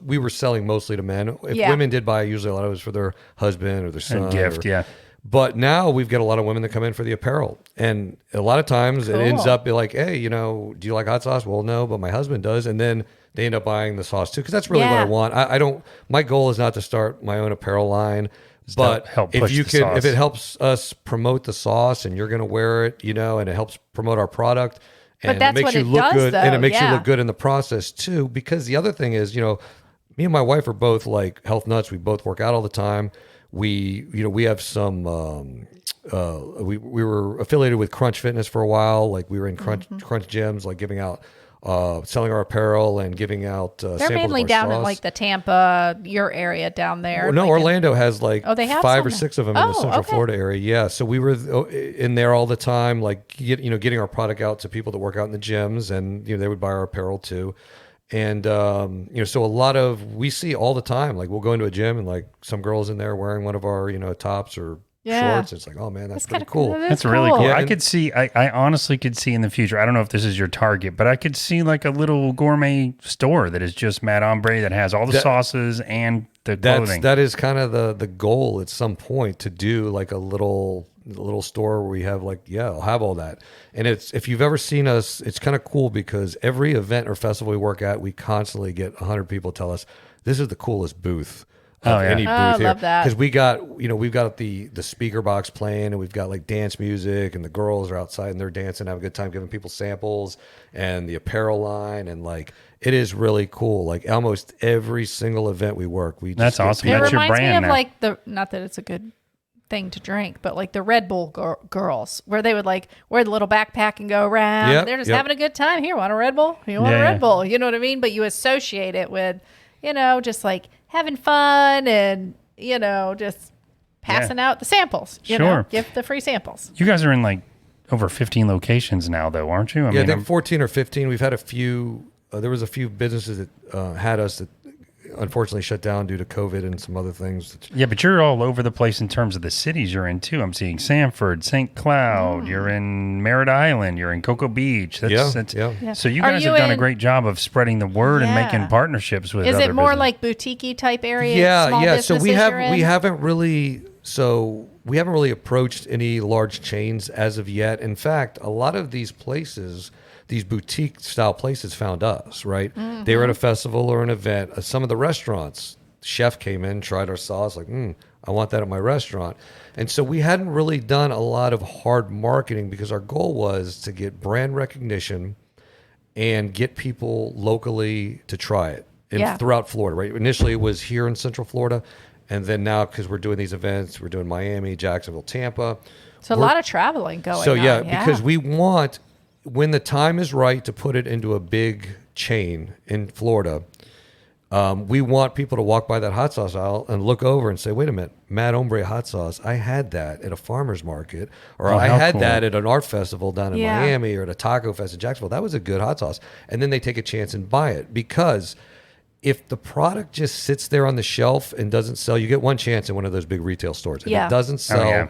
we were selling mostly to men. If Yeah. women did buy, usually a lot of it was for their husband or their son. gift, yeah. But now we've got a lot of women that come in for the apparel, and a lot of times it ends Cool. up be like, hey, do you like hot sauce? Well, no, but my husband does, and then they end up buying the sauce too because that's really what I Yeah. want. I don't. My goal is not to start my own apparel line. But help if push you the can, sauce. if it helps us promote the sauce, and you're going to wear it, and it helps promote our product, and that's it makes what you it look does, good, and though, it makes you yeah. look good in the process too. Because the other thing is, me and my wife are both like health nuts. We both work out all the time. We have some. We were affiliated with Crunch Fitness for a while. Like we were in Crunch gyms, like giving out. Selling our apparel and giving out They're samples mainly of our down in sauce. like the Tampa, your area down there. Well, no, like in- Orlando has like Oh, they have 5 or some? 6 of them in the Oh, Central okay. Florida area. Yeah, so we were in there all the time, like getting our product out to people that work out in the gyms, and they would buy our apparel too. And so a lot of we see all the time, like we'll go into a gym and like some girls in there wearing one of our tops or Yeah. shorts. It's like, oh man, that's pretty kinda cool. That is That's really cool. Yeah, I and- could see. I honestly could see in the future. I don't know if this is your target, but I could see like a little gourmet store that is just Mad Hombre that has all the sauces and the clothing. That is kind of the goal at some point to do like a little store where we have I'll have all that. And it's, if you've ever seen us, it's kind of cool because every event or festival we work at, we constantly get 100 people tell us this is the coolest booth of any booth I here. love that. Because we've got the speaker box playing, and we've got like dance music, and the girls are outside and they're dancing, having a good time, giving people samples, and the apparel line, and like it is really cool. Like almost every single event we work, we just That's get awesome. It people- That's your reminds me brand of now. like not that it's a good thing to drink, but like the Red Bull girls, where they would like wear the little backpack and go around. Yep, They're just yep. having a good time. Here, want a Red Bull? You want Yeah, a Red yeah. Bull? You know what I mean? But you associate it with, just like having fun and, just passing out the samples. You know, Sure. give the free samples. You guys are in like over 15 locations now, though, aren't you? I think 14 or 15. We've had a few. There was a few businesses that had us that unfortunately shut down due to COVID and some other things. Yeah, but you're all over the place in terms of the cities you're in too. I'm seeing Sanford, St. Cloud. You're in Merritt Island. You're in Cocoa Beach. Yeah. Yeah. So you Are guys you have done a in- great job of spreading the word and Yeah. making partnerships with. Is other it more businesses. like boutique-y type area? Yeah. So we you're in? haven't really approached any large chains as of yet. In fact, a lot of these places, these boutique style places, found us. Right? Mm-hmm. They were at a festival or an event. Some of the restaurants, chef came in, tried our sauce, like, I want that at my restaurant. And so we hadn't really done a lot of hard marketing because our goal was to get brand recognition and get people locally to try it Yeah. throughout Florida, right? Initially it was here in Central Florida, And then now, because we're doing these events, we're doing Miami, Jacksonville, Tampa. So a lot of traveling going So on. yeah, because we want, when the time is right to put it into a big chain in Florida, we want people to walk by that hot sauce aisle and look over and say, wait a minute, Mad Hombre hot sauce, I had that at a farmer's market, or I had that at an art festival down in Miami, or at a taco fest in Jacksonville. That was a good hot sauce. And then they take a chance and buy it, because if the product just sits there on the shelf and doesn't sell, you get one chance in one of those big retail stores. If it doesn't sell,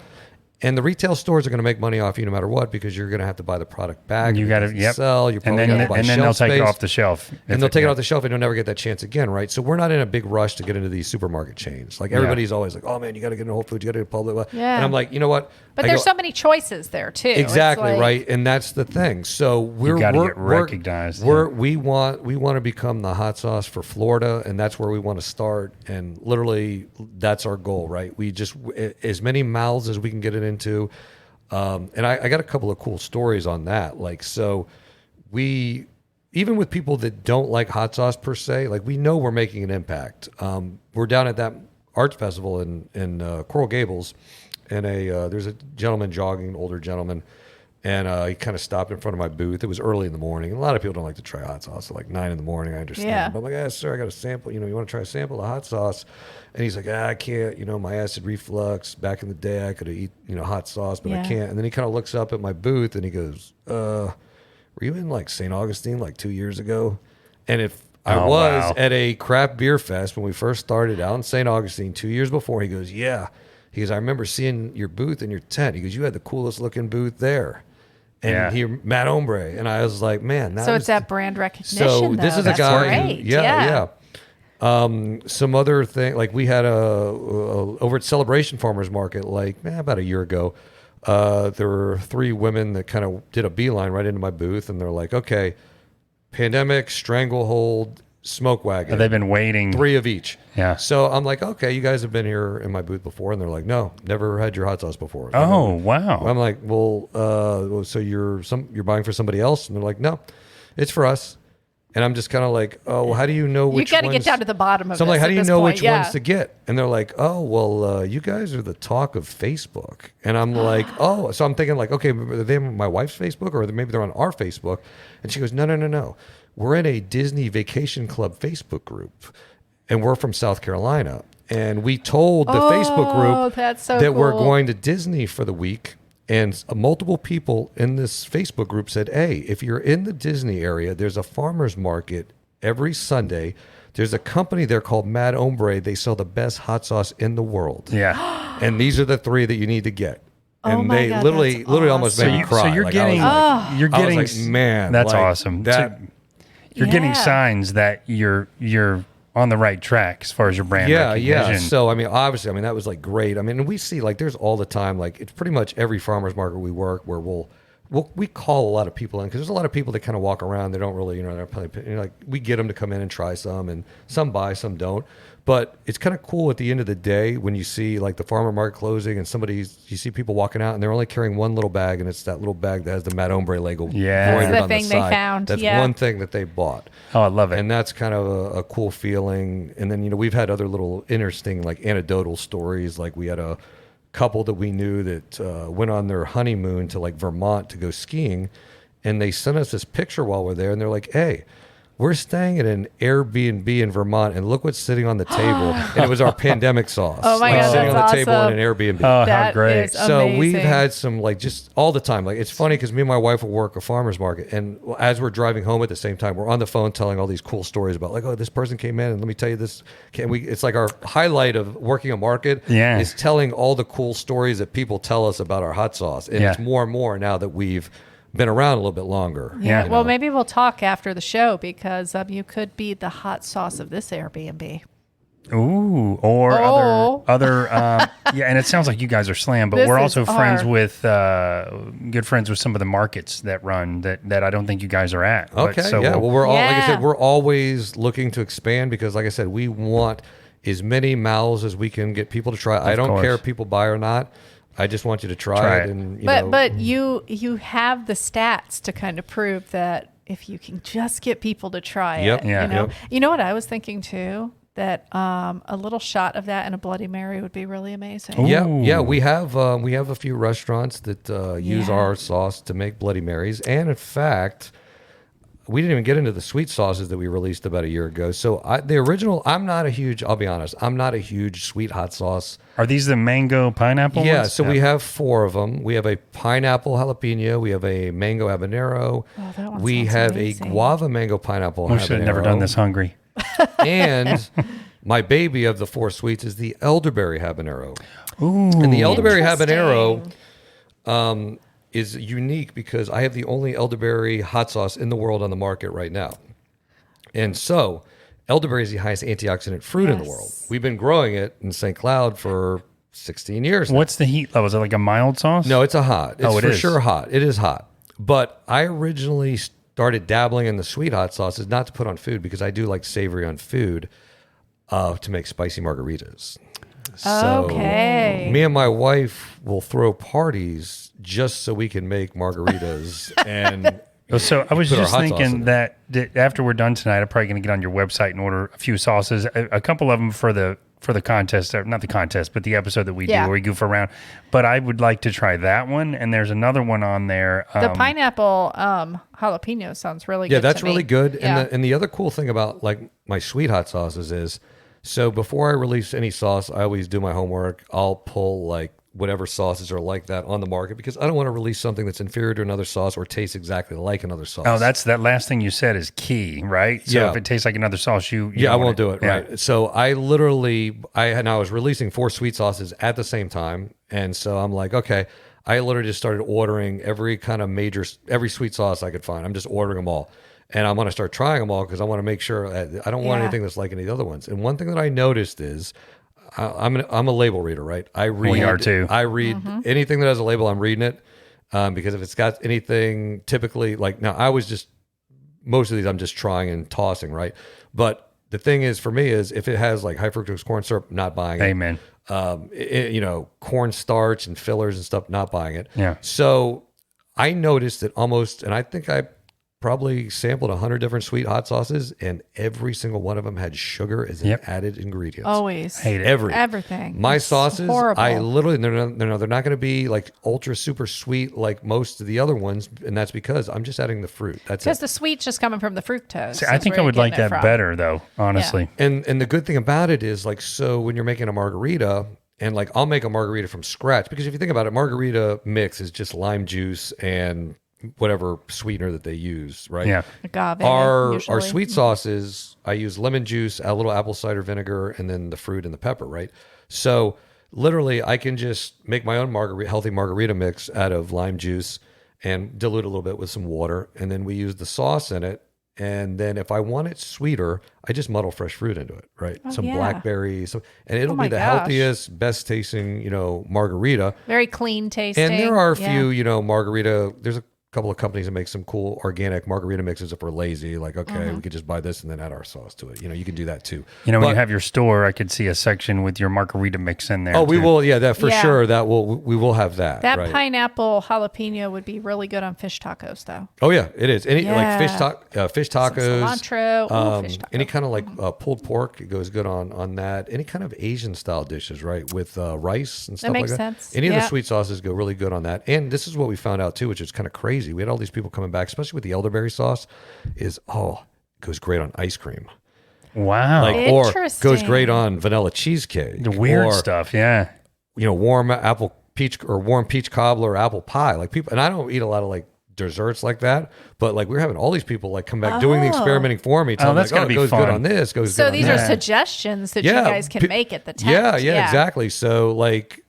and the retail stores are going to make money off you no matter what, because you're going to have to buy the product back. You got to sell. You're probably going to buy and then they'll take it off the shelf. And they'll take it off the shelf, and you'll never get that chance again, right? So we're not in a big rush to get into these supermarket chains. Like everybody's always like, oh man, you got to get into Whole Foods, you got to get Publix. Yeah. And I'm like, you know what? But there's so many choices there too. Exactly, right? And that's the thing. So we're get recognized. We want to become the hot sauce for Florida, and that's where we want to start. And literally, that's our goal, right? We just, as many mouths as we can get it into. And I got a couple of cool stories on that. Like, so we, even with people that don't like hot sauce per se, like we know we're making an impact. We're down at that arts festival in Coral Gables, and there's a gentleman jogging, an older gentleman, and he kind of stopped in front of my booth. It was early in the morning. And a lot of people don't like to try hot sauce at like 9 in the morning. I understand. Yeah. But I'm like, sir, I got a sample. You want to try a sample of hot sauce? And he's like, I can't. My acid reflux. Back in the day, I could have eaten, hot sauce, but I can't. And then he kind of looks up at my booth and he goes, were you in like St. Augustine like 2 years ago? And if I was at a craft beer fest when we first started out in St. Augustine 2 years before, he goes, yeah. He goes, I remember seeing your booth in your tent. He goes, you had the coolest looking booth there. And he, Mad Hombre. And I was like, man. It's that brand recognition. So this is a guy. Great. Yeah. Some other thing, like we had over at Celebration Farmers Market, like about a year ago, there were 3 women that kind of did a beeline right into my booth, and they're like, okay, pandemic, stranglehold, smoke wagon. They've been waiting. 3 of each. Yeah. So I'm like, okay, you guys have been here in my booth before, and they're like, no, never had your hot sauce before. Oh, wow. I'm like, well, so you're buying for somebody else? And they're like, no, it's for us. And I'm just kind of like, oh, well, how do you know which ones? You got to get down to the bottom of So I'm like, how do you know which ones to get? And they're like, oh, well, you guys are the talk of Facebook. And I'm like, oh. So I'm thinking like, okay, are they on my wife's Facebook, or maybe they're on our Facebook? And she goes, no. We're in a Disney Vacation Club Facebook group, and we're from South Carolina. And we told the Facebook group that we're going to Disney for the week. And multiple people in this Facebook group said, hey, if you're in the Disney area, there's a farmer's market every Sunday. There's a company there called Mad Hombre. They sell the best hot sauce in the world. Yeah. And these are the 3 that you need to get. And my they God, literally almost made me cry. So you're Like, getting, I was like, man, that's like, awesome. That, you're getting signs that you're on the right track as far as your brand recognition. Yeah. So, obviously, that was like great. And we see like there's all the time, like it's pretty much every farmer's market we work where we call a lot of people in, because there's a lot of people that kind of walk around. They don't really, they're probably, like we get them to come in and try some, and some buy, some don't. But it's kind of cool at the end of the day when you see like the farmer market closing and you see people walking out and they're only carrying one little bag, and it's that little bag that has the Mad Hombre label embroidered on the side. They found. That's one thing that they bought. Oh, I love it. And that's kind of a cool feeling. And then, we've had other little interesting like anecdotal stories. Like we had a couple that we knew that went on their honeymoon to like Vermont to go skiing. And they sent us this picture while we're there. And they're like, hey, we're staying at an Airbnb in Vermont, and look what's sitting on the table. And it was our pandemic sauce. Oh my God, sitting on the that's table awesome. in an Airbnb. Oh, That how great. is So we've amazing. had some like just all the time. Like it's funny because me and my wife will work a farmer's market, and as we're driving home at the same time, we're on the phone telling all these cool stories about like, oh, this person came in, and let me tell you this. It's like our highlight of working a market is telling all the cool stories that people tell us about our hot sauce. And it's more and more now that we've been around a little bit longer. Yeah. Well, maybe we'll talk after the show, because you could be the hot sauce of this Airbnb. Ooh, or other and it sounds like you guys are slam, but we're also friends with good friends with some of the markets that run that I don't think you guys are at. Okay, well, we're all like I said, we're always looking to expand, because like I said, we want as many mouths as we can get people to try. I don't care if people buy or not. I just want you to try it. And but you have the stats to kind of prove that if you can just get people to try it. You know what I was thinking too? that a little shot of that and a Bloody Mary would be really amazing. Yeah, we have a few restaurants that use Yeah. our sauce to make Bloody Marys, and in fact, we didn't even get into the sweet sauces that we released about a year ago. So the original, I'll be honest, I'm not a huge sweet hot sauce. Are these the mango pineapple Yeah, ones? so we have 4 of them. We have a pineapple jalapeno. We have a mango habanero. Oh, that one we sounds have amazing. a guava mango pineapple We habanero. should have never done this hungry. And my baby of the 4 sweets is the elderberry habanero. Ooh. And the elderberry Interesting. habanero is unique because I have the only elderberry hot sauce in the world on the market right now. And so elderberry is the highest antioxidant fruit in the world. Yes. We've been growing it in St. Cloud for 16 years now. What's the heat level? Is it like a mild sauce? No, it's a hot. It's it for is. sure hot. It is hot. But I originally started dabbling in the sweet hot sauces, not to put on food because I do like savory on food, to make spicy margaritas. So Okay. me and my wife will throw parties just so we can make margaritas. And So I was Put our just hot sauce in thinking that after we're done tonight, I'm probably going to get on your website and order a few sauces, a couple of them for the contest, or not the contest, but the episode that we do Yeah. where we goof around. But I would like to try that one, and there's another one on there. The pineapple jalapeno sounds really good. yeah, that's to me. really good. Yeah. And the other cool thing about like my sweet hot sauces is, so before I release any sauce, I always do my homework. I'll pull like whatever sauces are like that on the market because I don't want to release something that's inferior to another sauce or tastes exactly like another sauce. Oh, that's that last thing you said is key, right? So Yeah. if it tastes like another sauce, you Yeah, I don't won't do want it. Right. So I was releasing 4 sweet sauces at the same time. And so I'm like, okay, I literally just started ordering every sweet sauce I could find. I'm just ordering them all. And I'm going to start trying them all because I want to make sure I don't want Yeah. anything that's like any of the other ones. And one thing that I noticed is I'm a label reader, right? I read. We are too. I read anything that has a label, I'm reading it. Because if it's got anything typically like, now I was just, most of these I'm just trying and tossing, right? But the thing is for me is if it has like high fructose corn syrup, not buying it. Amen. Corn starch and fillers and stuff, not buying it. Yeah. So I noticed that and I think I probably sampled 100 different sweet hot sauces, and every single one of them had sugar as an Yep. added ingredient. Always. Hate it. Everything. My It's sauces, horrible. I literally, they're not going to be like ultra super sweet like most of the other ones, and that's because I'm just adding the fruit. That's Because it. the sweet's just coming from the fructose. See, I That's think where I would you're like getting that it from. better, though, honestly. And the good thing about it is like, so when you're making a margarita, and like I'll make a margarita from scratch, because if you think about it, margarita mix is just lime juice and whatever sweetener that they use, right? Yeah. Agave. Our usually. sweet sauces, I use lemon juice, a little apple cider vinegar, and then the fruit and the pepper, right? So literally, I can just make my own healthy margarita mix out of lime juice and dilute a little bit with some water, and then we use the sauce in it. And then if I want it sweeter, I just muddle fresh fruit into it, right? Some yeah. blackberries, and it'll my be the gosh. healthiest, best tasting, margarita. Very clean tasting. And there are a Yeah. few, margarita. There's a couple of companies that make some cool organic margarita mixes if we're lazy. Like, okay, we could just buy this and then add our sauce to it. You can do that too. When But- you have your store, I could see a section with your margarita mix in there. oh, we too. will. Yeah, that for Yeah. sure. We will have that. That right? pineapple jalapeno would be really good on fish tacos, though. Oh yeah, it is. Any like fish Yeah. fish tacos, cilantro. Ooh, fish any taco. kind of like pulled pork. It goes good on that. Any kind of Asian style dishes, right? With rice and stuff makes like that. sense. Any of the Yeah. sweet sauces go really good on that. And this is what we found out too, which is kind of crazy. We had all these people coming back, especially with the elderberry sauce. It goes great on ice cream. Wow. Or Interesting. goes great on vanilla cheesecake. the weird or, stuff. Yeah. Warm warm peach cobbler or apple pie. Like people, and I don't eat a lot of like desserts like that, but like we're having all these people like come back doing the experimenting for me. Telling that's me, like, gotta be it goes good fun. on this, goes good So on these that. are suggestions that you guys can make at the tent. Yeah, exactly. So like,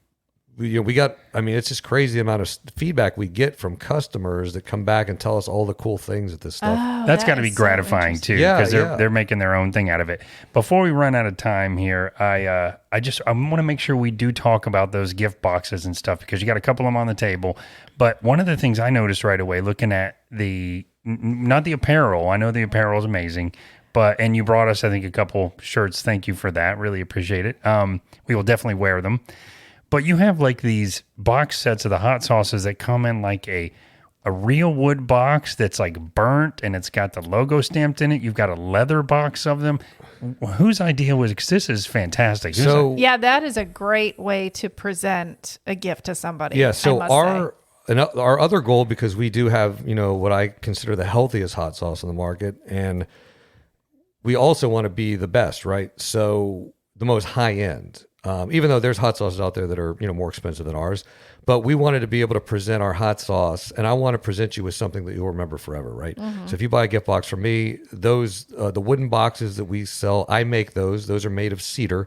we got. I mean, it's just crazy the amount of feedback we get from customers that come back and tell us all the cool things that this stuff. That's that got to be is so gratifying interesting. too, Yeah, because yeah. they're making their own thing out of it. Before we run out of time here, I want to make sure we do talk about those gift boxes and stuff, because you got a couple of them on the table. But one of the things I noticed right away, looking at not the apparel, I know the apparel is amazing, and you brought us, I think, a couple shirts. Thank you for that. Really appreciate it. We will definitely wear them. But you have like these box sets of the hot sauces that come in like a a real wood box that's like burnt and it's got the logo stamped in it. You've got a leather box of them. Whose idea was this? Is fantastic. So Yeah, that is a great way to present a gift to somebody. yeah, so I must say. our other goal, because we do have, what I consider the healthiest hot sauce on the market, and we also want to be the best, right? So the most high end, even though there's hot sauces out there that are, more expensive than ours, but we wanted to be able to present our hot sauce, and I want to present you with something that you'll remember forever, right? So if you buy a gift box from me, those, the wooden boxes that we sell, I make those are made of cedar.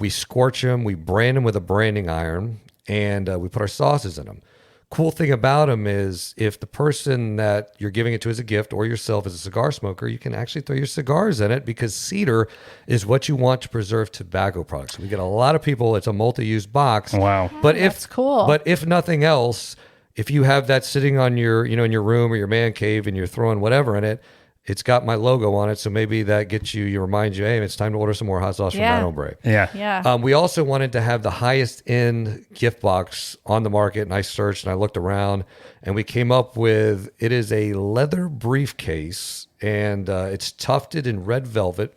We scorch them, we brand them with a branding iron, and we put our sauces in them. Cool thing about them is if the person that you're giving it to as a gift or yourself as a cigar smoker, you can actually throw your cigars in it, because cedar is what you want to preserve tobacco products. So we get a lot of people, it's a multi-use box. Wow. But That's cool. But if nothing else, if you have that sitting on your, in your room or your man cave and you're throwing whatever in it, it's got my logo on it. So maybe that gets you, reminds you, hey, it's time to order some more hot sauce from Hombre. Yeah. Yeah. We also wanted to have the highest end gift box on the market, and I searched and I looked around, and we came up with, it is a leather briefcase, and it's tufted in red velvet,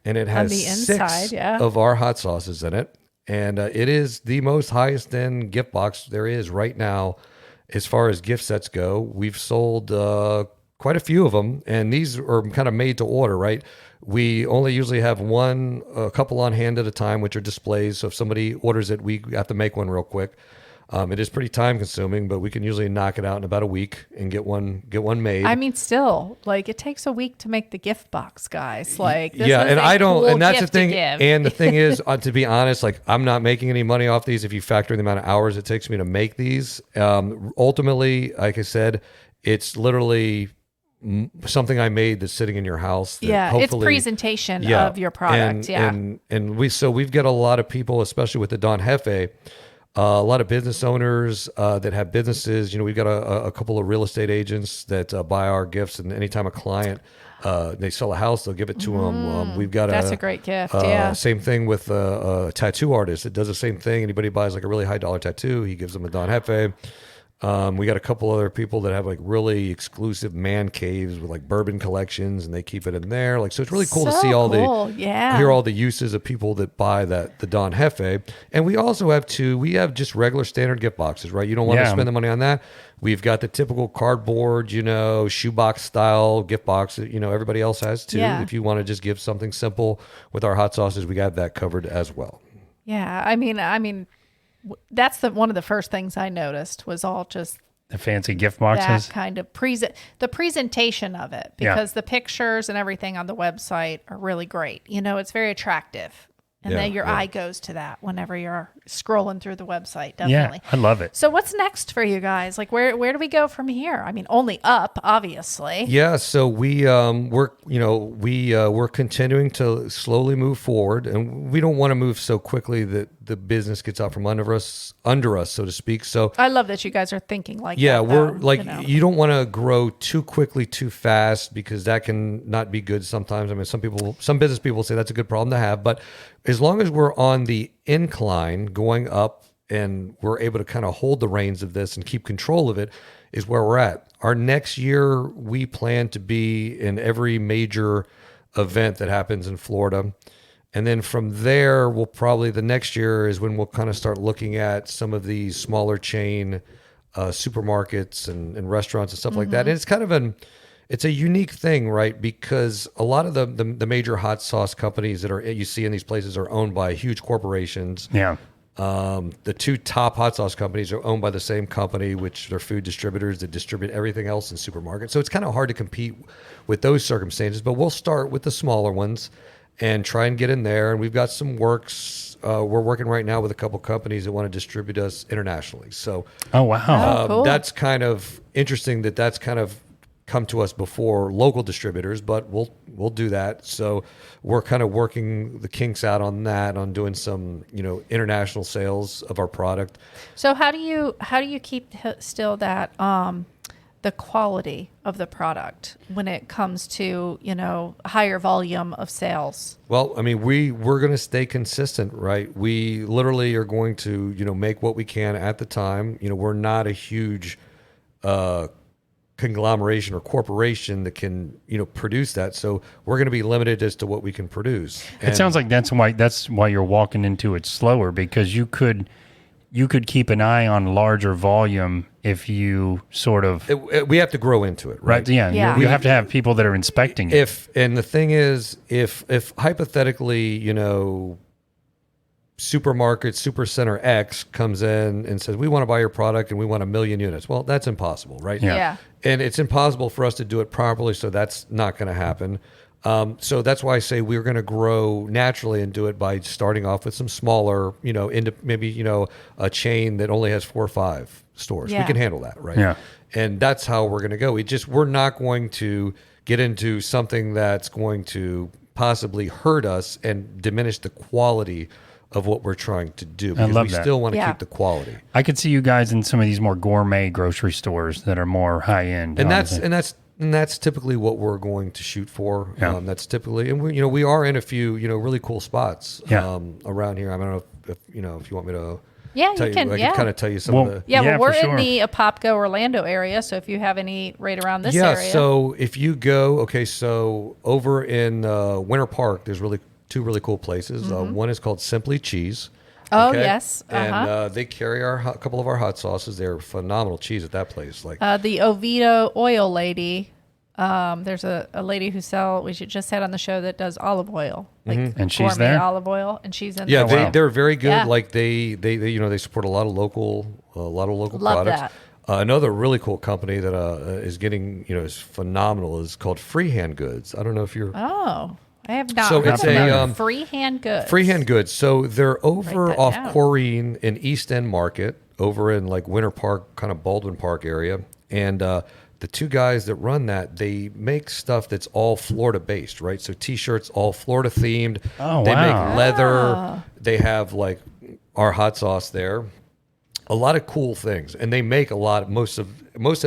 and it has the inside, 6 yeah. of our hot sauces in it, and it is the most highest end gift box there is right now as far as gift sets go. We've sold quite a few of them, and these are kind of made to order, right? We only usually have a couple on hand at a time, which are displays. So if somebody orders it, we have to make one real quick. It is pretty time consuming, but we can usually knock it out in about a week and get one made. I mean, still, like, it takes a week to make the gift box, guys. Like, this yeah, is and a I don't, cool and that's the gift to thing. give. And the thing is, to be honest, like, I'm not making any money off these. If you factor in the amount of hours it takes me to make these, ultimately, like I said, it's literally something I made that's sitting in your house. That yeah, it's hopefully, presentation of your product. and we've got a lot of people, especially with the Danjee, a lot of business owners that have businesses. We've got a couple of real estate agents that buy our gifts, and anytime a client they sell a house, they'll give it to them. We've got That's a great gift. Yeah. Same thing with a tattoo artist. It does the same thing. Anybody buys like a really high dollar tattoo, he gives them a Danjee. We got a couple other people that have like really exclusive man caves with like bourbon collections, and they keep it in there. Like, so it's really cool to So see all cool. hear all the uses of people that buy the Danjee. And we also have we have just regular standard gift boxes, right? You don't want to spend the money on that. We've got the typical cardboard, shoebox style gift box that, everybody else has too. Yeah. If you want to just give something simple with our hot sauces, we got that covered as well. Yeah. I mean, that's one of the first things I noticed was all just The fancy gift that boxes. kind of the presentation of it, because the pictures and everything on the website are really great. It's very attractive. And then your eye goes to that whenever you're scrolling through the website. Definitely. Yeah, I love it. So what's next for you guys? Like, where do we go from here? I mean, only up, obviously. Yeah, so we're continuing to slowly move forward, and we don't want to move so quickly that the business gets out from under us, so to speak. So I love that you guys are thinking like yeah, that. we're though, like, you don't want to grow too quickly, too fast, because that can not be good sometimes. I mean, some business people say that's a good problem to have, but as long as we're on the incline going up and we're able to kind of hold the reins of this and keep control of it, is where we're at. Our next year, we plan to be in every major event that happens in Florida. And then from there, the next year is when we'll kind of start looking at some of these smaller chain supermarkets and restaurants and stuff like that. And it's kind of it's a unique thing, right? Because a lot of the major hot sauce companies that you see in these places are owned by huge corporations. Yeah. The 2 top hot sauce companies are owned by the same company, which are food distributors that distribute everything else in supermarkets. So it's kind of hard to compete with those circumstances, but we'll start with the smaller ones and try and get in there. And we've got some works. We're working right now with a couple companies that want to distribute us internationally. So Oh, wow. cool. that's kind of interesting that's kind of come to us before local distributors, but we'll do that. So we're kind of working the kinks out on that, on doing some international sales of our product. So how do you keep still that the quality of the product when it comes to higher volume of sales? Well, I mean, we're going to stay consistent, right? We literally are going to make what we can at the time. We're not a huge conglomeration or corporation that can produce that. So we're going to be limited as to what we can produce. It sounds like that's why you're walking into it slower, because you could keep an eye on larger volume if you sort of we have to grow into it, right? Yeah. You have to have people that are inspecting it. And the thing is, if hypothetically, supermarket Supercenter X comes in and says, we want to buy your product and we want 1 million units. Well, that's impossible, right? Yeah. And it's impossible for us to do it properly, so that's not going to happen. So that's why I say we're going to grow naturally and do it by starting off with some smaller, into maybe, a chain that only has 4 or 5 stores. Yeah. We can handle that, right? Yeah. And that's how we're going to go. We're not going to get into something that's going to possibly hurt us and diminish the quality of what we're trying to do, because love we that. still want to Yeah. keep the quality. I could see you guys in some of these more gourmet grocery stores that are more high end. And that's typically what we're going to shoot for. Yeah. That's typically, and we are in a few really cool spots Yeah. around here. I don't know if you want me to. Yeah, tell you can. I Yeah. can kind of tell you some Well, of the. Yeah, well, Yeah, we're for in sure. the Apopka, Orlando area, so if you have any right around this Yeah. area. So if you go, so over in Winter Park, there's two really cool places. One is called Simply Cheese. Oh, okay? yes. And they carry a couple of our hot sauces. They're phenomenal cheese at that place. Like The Oviedo oil lady. There's a lady we just had on the show that does olive oil, like And she's gourmet there? olive oil, and she's in yeah, there. wow. they're very good. Yeah. Like they they support a lot of local Love products. that. Another really cool company that is getting is phenomenal is called Freehand Goods. I don't know if you're Oh, I have not. So heard it's of them. a, Freehand Goods. Freehand Goods. So they're over Write that off down. Corrine in East End Market, over in like Winter Park, kind of Baldwin Park area. And the two guys that run that, they make stuff that's all Florida based, right? So T-shirts all Florida themed. Oh, they wow. make leather. Ah. They have like our hot sauce there. A lot of cool things, and they make most of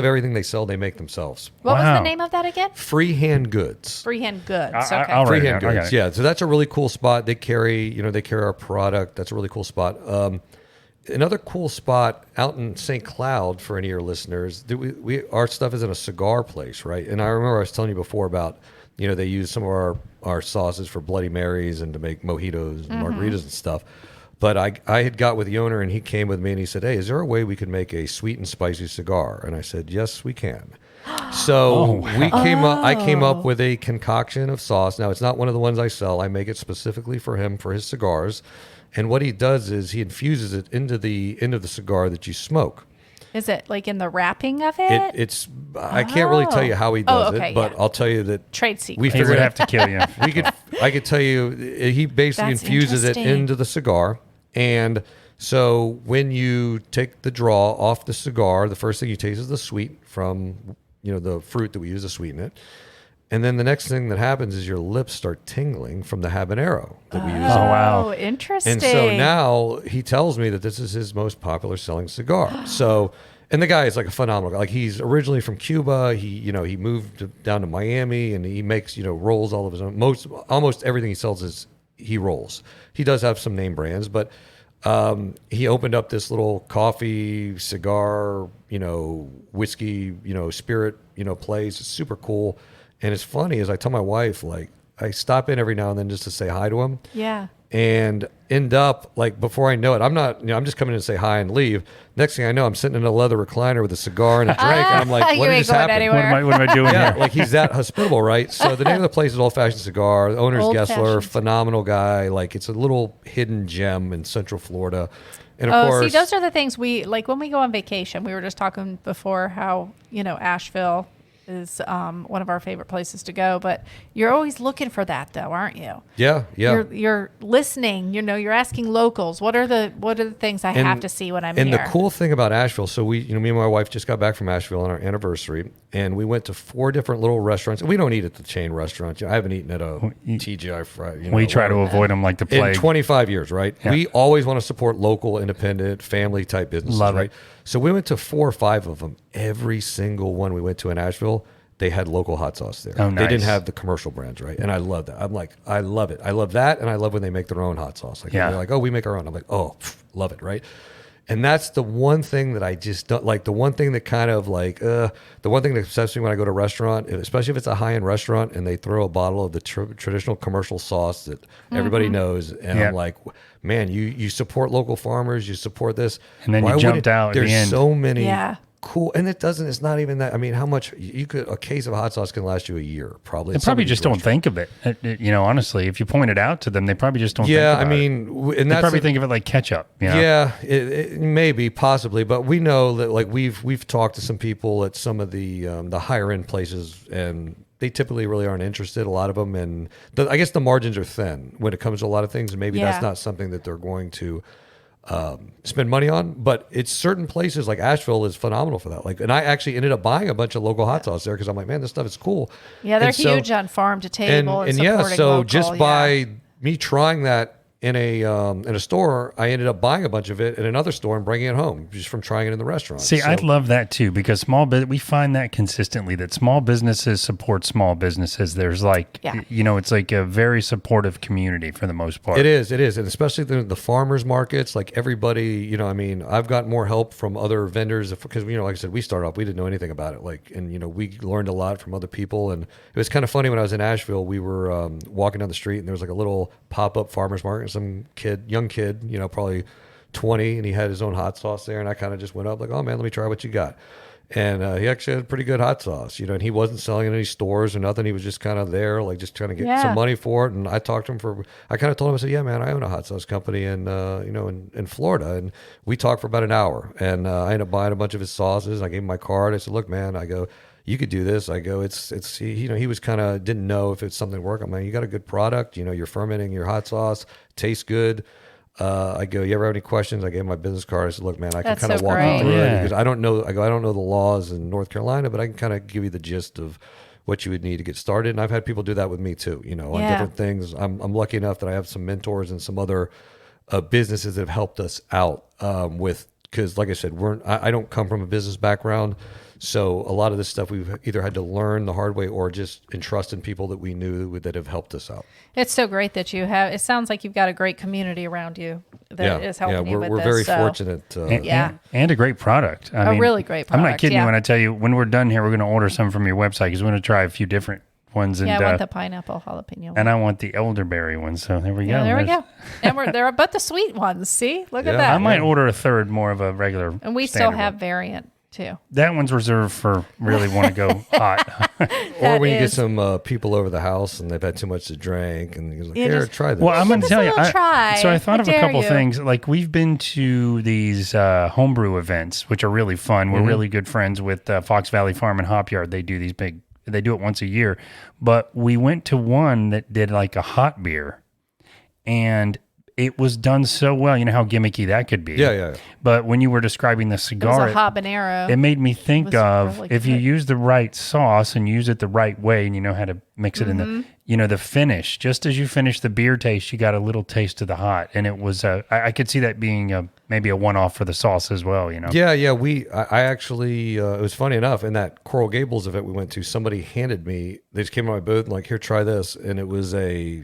everything they sell. They make themselves. What was Wow. the name of that again? Freehand Goods. Freehand Goods. I- Okay. I'll write it Freehand down. I got Goods. it. Yeah, so that's a really cool spot. They carry our product. That's a really cool spot. Another cool spot out in St. Cloud for any of your listeners. Our stuff is in a cigar place, right? And I remember I was telling you before about they use some of our sauces for Bloody Marys and to make mojitos and margaritas and stuff. But I had got with the owner, and he came with me, and he said, "Hey, is there a way we could make a sweet and spicy cigar?" And I said, "Yes, we can." So I came up with a concoction of sauce. Now, it's not one of the ones I sell. I make it specifically for him for his cigars. And what he does is he infuses it into the end of the cigar that you smoke. Is it like in the wrapping of it? I can't really tell you how he does okay, it, but yeah. I'll tell you that Trade secret. we He figured would out- have to kill you. I could tell you he basically That's infuses it interesting. into the cigar. And so when you take the draw off the cigar, the first thing you taste is the sweet from the fruit that we use to sweeten it. And then the next thing that happens is your lips start tingling from the habanero that we use. Oh, wow. Oh, interesting. And so now he tells me that this is his most popular selling cigar. So, and the guy is like a phenomenal guy. Like he's originally from Cuba. He moved down to Miami, and he makes rolls all of his own. Almost everything he sells he rolls. He does have some name brands, but he opened up this little coffee, cigar, whiskey, spirit, place. It's super cool. And it's funny is I tell my wife, like, I stop in every now and then just to say hi to him. Yeah. And end up like before I know it, I'm not, I'm just coming in to say hi and leave. Next thing I know, I'm sitting in a leather recliner with a cigar and a drink, and I'm like, You what ain't just going happened? anywhere. What am I doing Yeah, here? like he's that hospitable, right? So the name of the place is Old Fashioned Cigar. The owner's Old Gessler, Fashioned. phenomenal guy. Like it's a little hidden gem in Central Florida. And of course, See, those are the things we like when we go on vacation. We were just talking before how, Asheville is one of our favorite places to go, but you're always looking for that though, aren't you? yeah. You're listening, you're asking locals, what are the things I have to see when I'm and here? the cool thing about Asheville, so me and my wife just got back from Asheville on our anniversary, and we went to 4 different little restaurants. And we don't eat at the chain restaurants. I haven't eaten at a TGI Friday. We try to avoid them like the in plague. 25 years, right? Yeah. We always want to support local, independent, family type businesses, Love it. right? So we went to 4 or 5 of them. Every single one we went to in Asheville, they had local hot sauce there. Oh, They didn't nice. have the commercial brands, right? And I love that. I'm like, I love it. I love that, and I love when they make their own hot sauce. Like Yeah. they're like, oh, we make our own. I'm like, oh, love it, right? And that's the one thing that I just don't like. The one thing that kind of like, the one thing that upsets me when I go to a restaurant, especially if it's a high-end restaurant and they throw a bottle of the traditional commercial sauce that everybody knows. And I'm like, man, you support local farmers, you support this. And then you jumped out at the There's end. so many Yeah. cool, and it's not even that. I mean, how much a case of hot sauce can last you a year, probably. They probably just don't think of it. Honestly, if you point it out to them, they probably just don't think about it. And They that's probably think of it like ketchup. Yeah, it maybe, possibly, but we know that like we've talked to some people at some of the higher end places, and they typically really aren't interested, a lot of them, and I guess the margins are thin when it comes to a lot of things, and maybe that's not something that they're going to spend money on. But it's certain places like Asheville is phenomenal for that. Like, and I actually ended up buying a bunch of local hot sauce there because I'm like, man, this stuff is cool. Yeah, they're And so- huge on farm to table and yeah, supporting so local, just by me trying that in a store, I ended up buying a bunch of it in another store and bringing it home just from trying it in the restaurant. See, I love that too, because we find that consistently that small businesses support small businesses. There's like, it's like a very supportive community for the most part. It is. And especially the farmers markets, like everybody, I've got more help from other vendors because, like I said, we started off, we didn't know anything about it. Like, and, we learned a lot from other people. And it was kind of funny when I was in Asheville, we were walking down the street and there was like a little pop-up farmers market. Some young kid, probably 20, and he had his own hot sauce there. And I kind of just went up like, oh man, let me try what you got. And he actually had pretty good hot sauce, and he wasn't selling in any stores or nothing. He was just kind of there, like just trying to get some money for it. And I talked to him I kind of told him, I said, yeah, man, I own a hot sauce company in Florida. And we talked for about an hour, and I ended up buying a bunch of his sauces. I gave him my card. I said, look, man, I go, you could do this. I go, he was kind of didn't know if it's something to work. I'm like, you got a good product, you're fermenting your hot sauce, tastes good. I go, you ever have any questions? I gave him my business card. I said, look, man, I can kind of walk you through it because I don't know the laws in North Carolina, but I can kind of give you the gist of what you would need to get started. And I've had people do that with me too, on different things. I'm lucky enough that I have some mentors and some other businesses that have helped us out because like I said, I don't come from a business background. So a lot of this stuff we've either had to learn the hard way or just entrust in people that we knew that have helped us out. It's so great that you have. It sounds like you've got a great community around you that is helping you with this. We're very fortunate. And a great product. I mean, really great product. I'm not kidding you when I tell you, when we're done here, we're going to order some from your website because we're going to try a few different ones. And, I want the pineapple jalapeno one. And I want the elderberry one. So there we go. Yeah, there we go. And they're but the sweet ones. See, look at that. I might order a third, more of a regular. And we still have variant too. That one's reserved for really want to go hot. Or when you get some people over the house and they've had too much to drink and you're like, here, try this. Well, I'm going to tell you. So I thought of a couple things. Like we've been to these homebrew events, which are really fun. We're really good friends with Fox Valley Farm and Hop Yard. They do these they do it once a year. But we went to one that did like a hot beer, and it was done so well. You know how gimmicky that could be. Yeah. But when you were describing the cigar, it was a habanero. It made me think of really if you use the right sauce and use it the right way, and you know how to mix it in the finish. Just as you finish the beer taste, you got a little taste of the hot, and it was. I could see that being maybe a one-off for the sauce as well. Yeah. I actually. It was funny enough in that Coral Gables event we went to. Somebody handed me. They just came to my booth and like, here, try this, and it was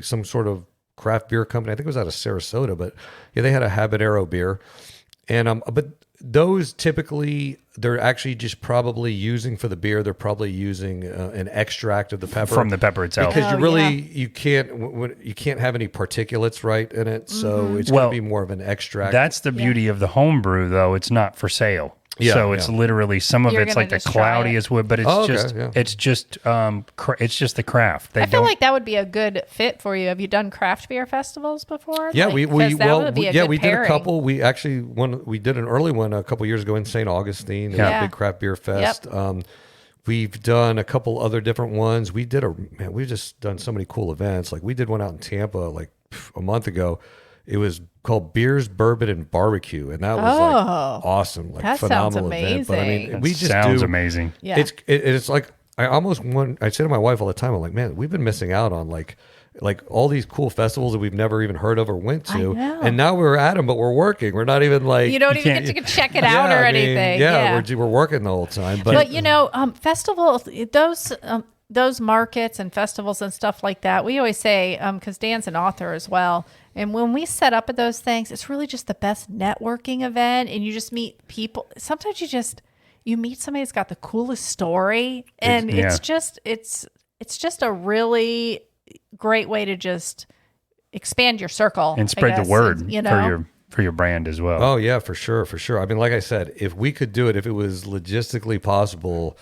some sort of craft beer company. I think it was out of Sarasota, but they had a habanero beer, and but those typically they're actually just probably using for the beer. They're probably using an extract of the pepper from the pepper itself because you can't have any particulates right in it, so it's going to be more of an extract. That's the beauty of the homebrew, though. It's not for sale. So it's literally some of it's like the cloudiest wood, but it's just the craft. I feel like that would be a good fit for you. Have you done craft beer festivals before? Yeah, we did pairing. a couple. We actually we did an early one a couple years ago in St. Augustine. It was a big craft beer fest. Yep. We've done a couple other different ones. We've just done so many cool events. Like we did one out in Tampa like a month ago. It was called Beers, Bourbon, and Barbecue, and that was like awesome, like that phenomenal sounds event. But I mean, we just sounds amazing. Yeah, it's like I say to my wife all the time, I'm like, man, we've been missing out on like all these cool festivals that we've never even heard of or went to, and now we're at them, but we're working. We're not even like you don't even get to check it out or anything. We're working the whole time. But festivals, those markets and festivals and stuff like that. We always say because Dan's an author as well. And when we set up at those things, it's really just the best networking event, and you just meet people. Sometimes you meet somebody that's got the coolest story, and it's just a really great way to just expand your circle and spread the word, you know? for your brand as well. Oh yeah, for sure. I mean, like I said, if we could do it, if it was logistically possible,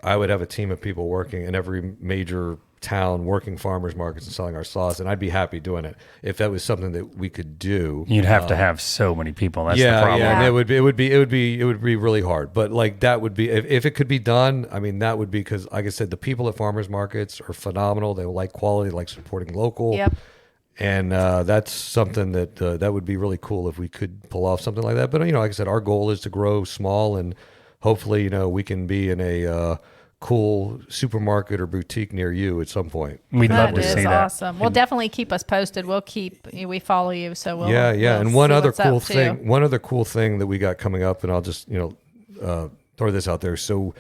I would have a team of people working in every major town, working farmers markets and selling our sauce, and I'd be happy doing it if that was something that we could do. You'd have to have so many people. That's the problem. Yeah, and it would be really hard. But like that would be if it could be done. I mean, that would be because, like I said, the people at farmers markets are phenomenal. They like quality, like supporting local. Yep. And that's something that would be really cool if we could pull off something like that. But like I said, our goal is to grow small, and hopefully, we can be in a cool supermarket or boutique near you at some point. We'd love to see that. That is awesome. Well, definitely keep us posted. We follow you, so we'll and we'll one see other what's cool up, thing, too. one other cool thing that we got coming up, and I'll just throw this out there. So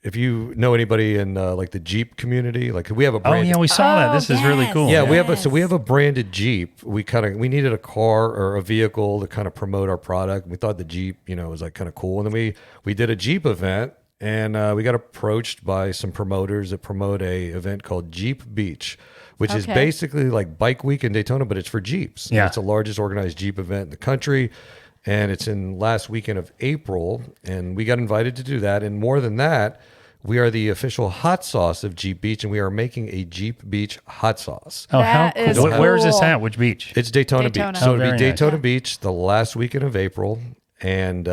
if you know anybody in like the Jeep community, like we have a brand. Oh yeah, we saw that. This is really cool. Yeah, we have a branded Jeep. We needed a car or a vehicle to kind of promote our product. We thought the Jeep, was like kind of cool, and then we did a Jeep event, and we got approached by some promoters that promote a event called Jeep Beach, which is basically like Bike Week in Daytona, but it's for Jeeps. Yeah, it's the largest organized Jeep event in the country, and it's in last weekend of April, and we got invited to do that. And more than that, we are the official hot sauce of Jeep Beach, and we are making a Jeep Beach hot sauce. Oh, That how is cool. Where is this cool. at? Which beach? It's Daytona Daytona. Beach. So it'll very be nice. Daytona Beach the last weekend of April, and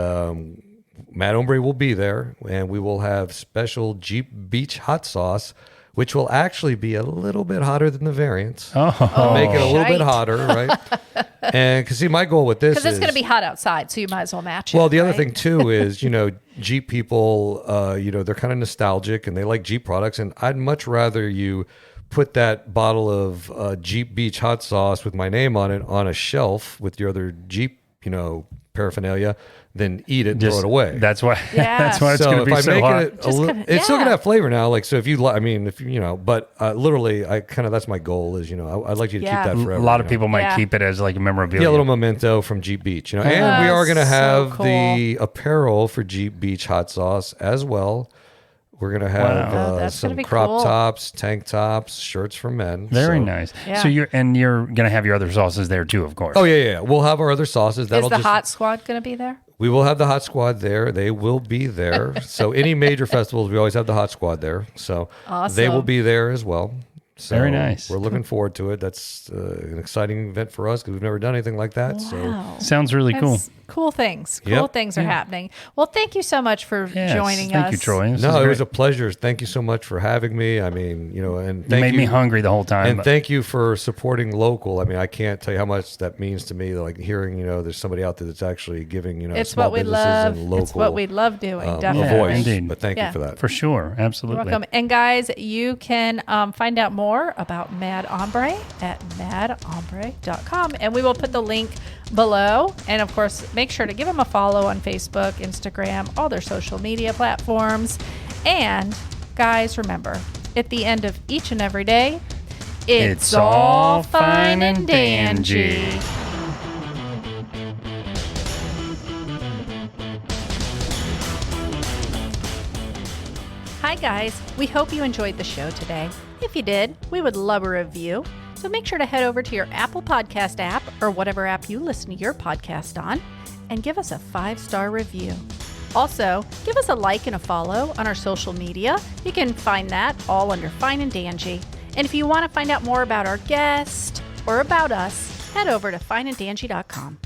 Matt Hombre will be there, and we will have special Jeep Beach hot sauce, which will actually be a little bit hotter than the variants. Oh, Make it a little bit Shite. hotter, right? And because see, my goal with this Because is it's going to be hot outside, so you might as well match it. well, the other right? thing too is, Jeep people, they're kind of nostalgic and they like Jeep products. And I'd much rather you put that bottle of Jeep Beach hot sauce with my name on it on a shelf with your other Jeep, paraphernalia than eat it and throw it away. That's why. Yeah. That's why it's So going to if be I so make hot. it, it's still gonna have flavor now. Like, so if you, but literally, that's my goal is, I'd like you to keep that A forever. lot of you know? people might Yeah. keep it as like a memorabilia. Yeah, a little memento from Jeep Beach, and we are going to so have cool. the apparel for Jeep Beach hot sauce as well. We're going to have Wow. That's gonna some be crop cool. tops, tank tops, shirts for men. Very So- nice. Yeah. So you're going to have your other sauces there too, of course. Oh yeah. We'll have our other sauces. Is That'll the just, hot squad going to be there? We will have the hot squad there. They will be there. So any major festivals, we always have the hot squad there. So they will Awesome. be there as well. So Very nice. We're looking forward to it. That's an exciting event for us because we've never done anything like that. So Wow. Sounds really cool. That's cool things. Cool Yep. things are happening. Well, thank you so much for Yes, joining us. Thank you, Troy. This is no, it great. was a pleasure. Thank you so much for having me. I mean, and You thank made you. me hungry the whole time. And but- thank you for supporting local. I mean, I can't tell you how much that means to me. Like hearing, there's somebody out there that's actually giving, It's small what we businesses love. and local It's what we love doing. a Definitely. Yeah, voice. indeed. But thank Yeah. you for that. For sure. You're Absolutely. welcome. And guys, you can find out more about Mad Hombre at madhombre.com. And we will put the link below. And of course, make sure to give them a follow on Facebook, Instagram, all their social media platforms. And guys, remember, at the end of each and every day, it's all fine and dandy. Hi, guys. We hope you enjoyed the show today. If you did, we would love a review. So make sure to head over to your Apple Podcast app or whatever app you listen to your podcast on and give us a 5-star review. Also, give us a like and a follow on our social media. You can find that all under Fine and Danjee. And if you want to find out more about our guest or about us, head over to fineanddanjee.com.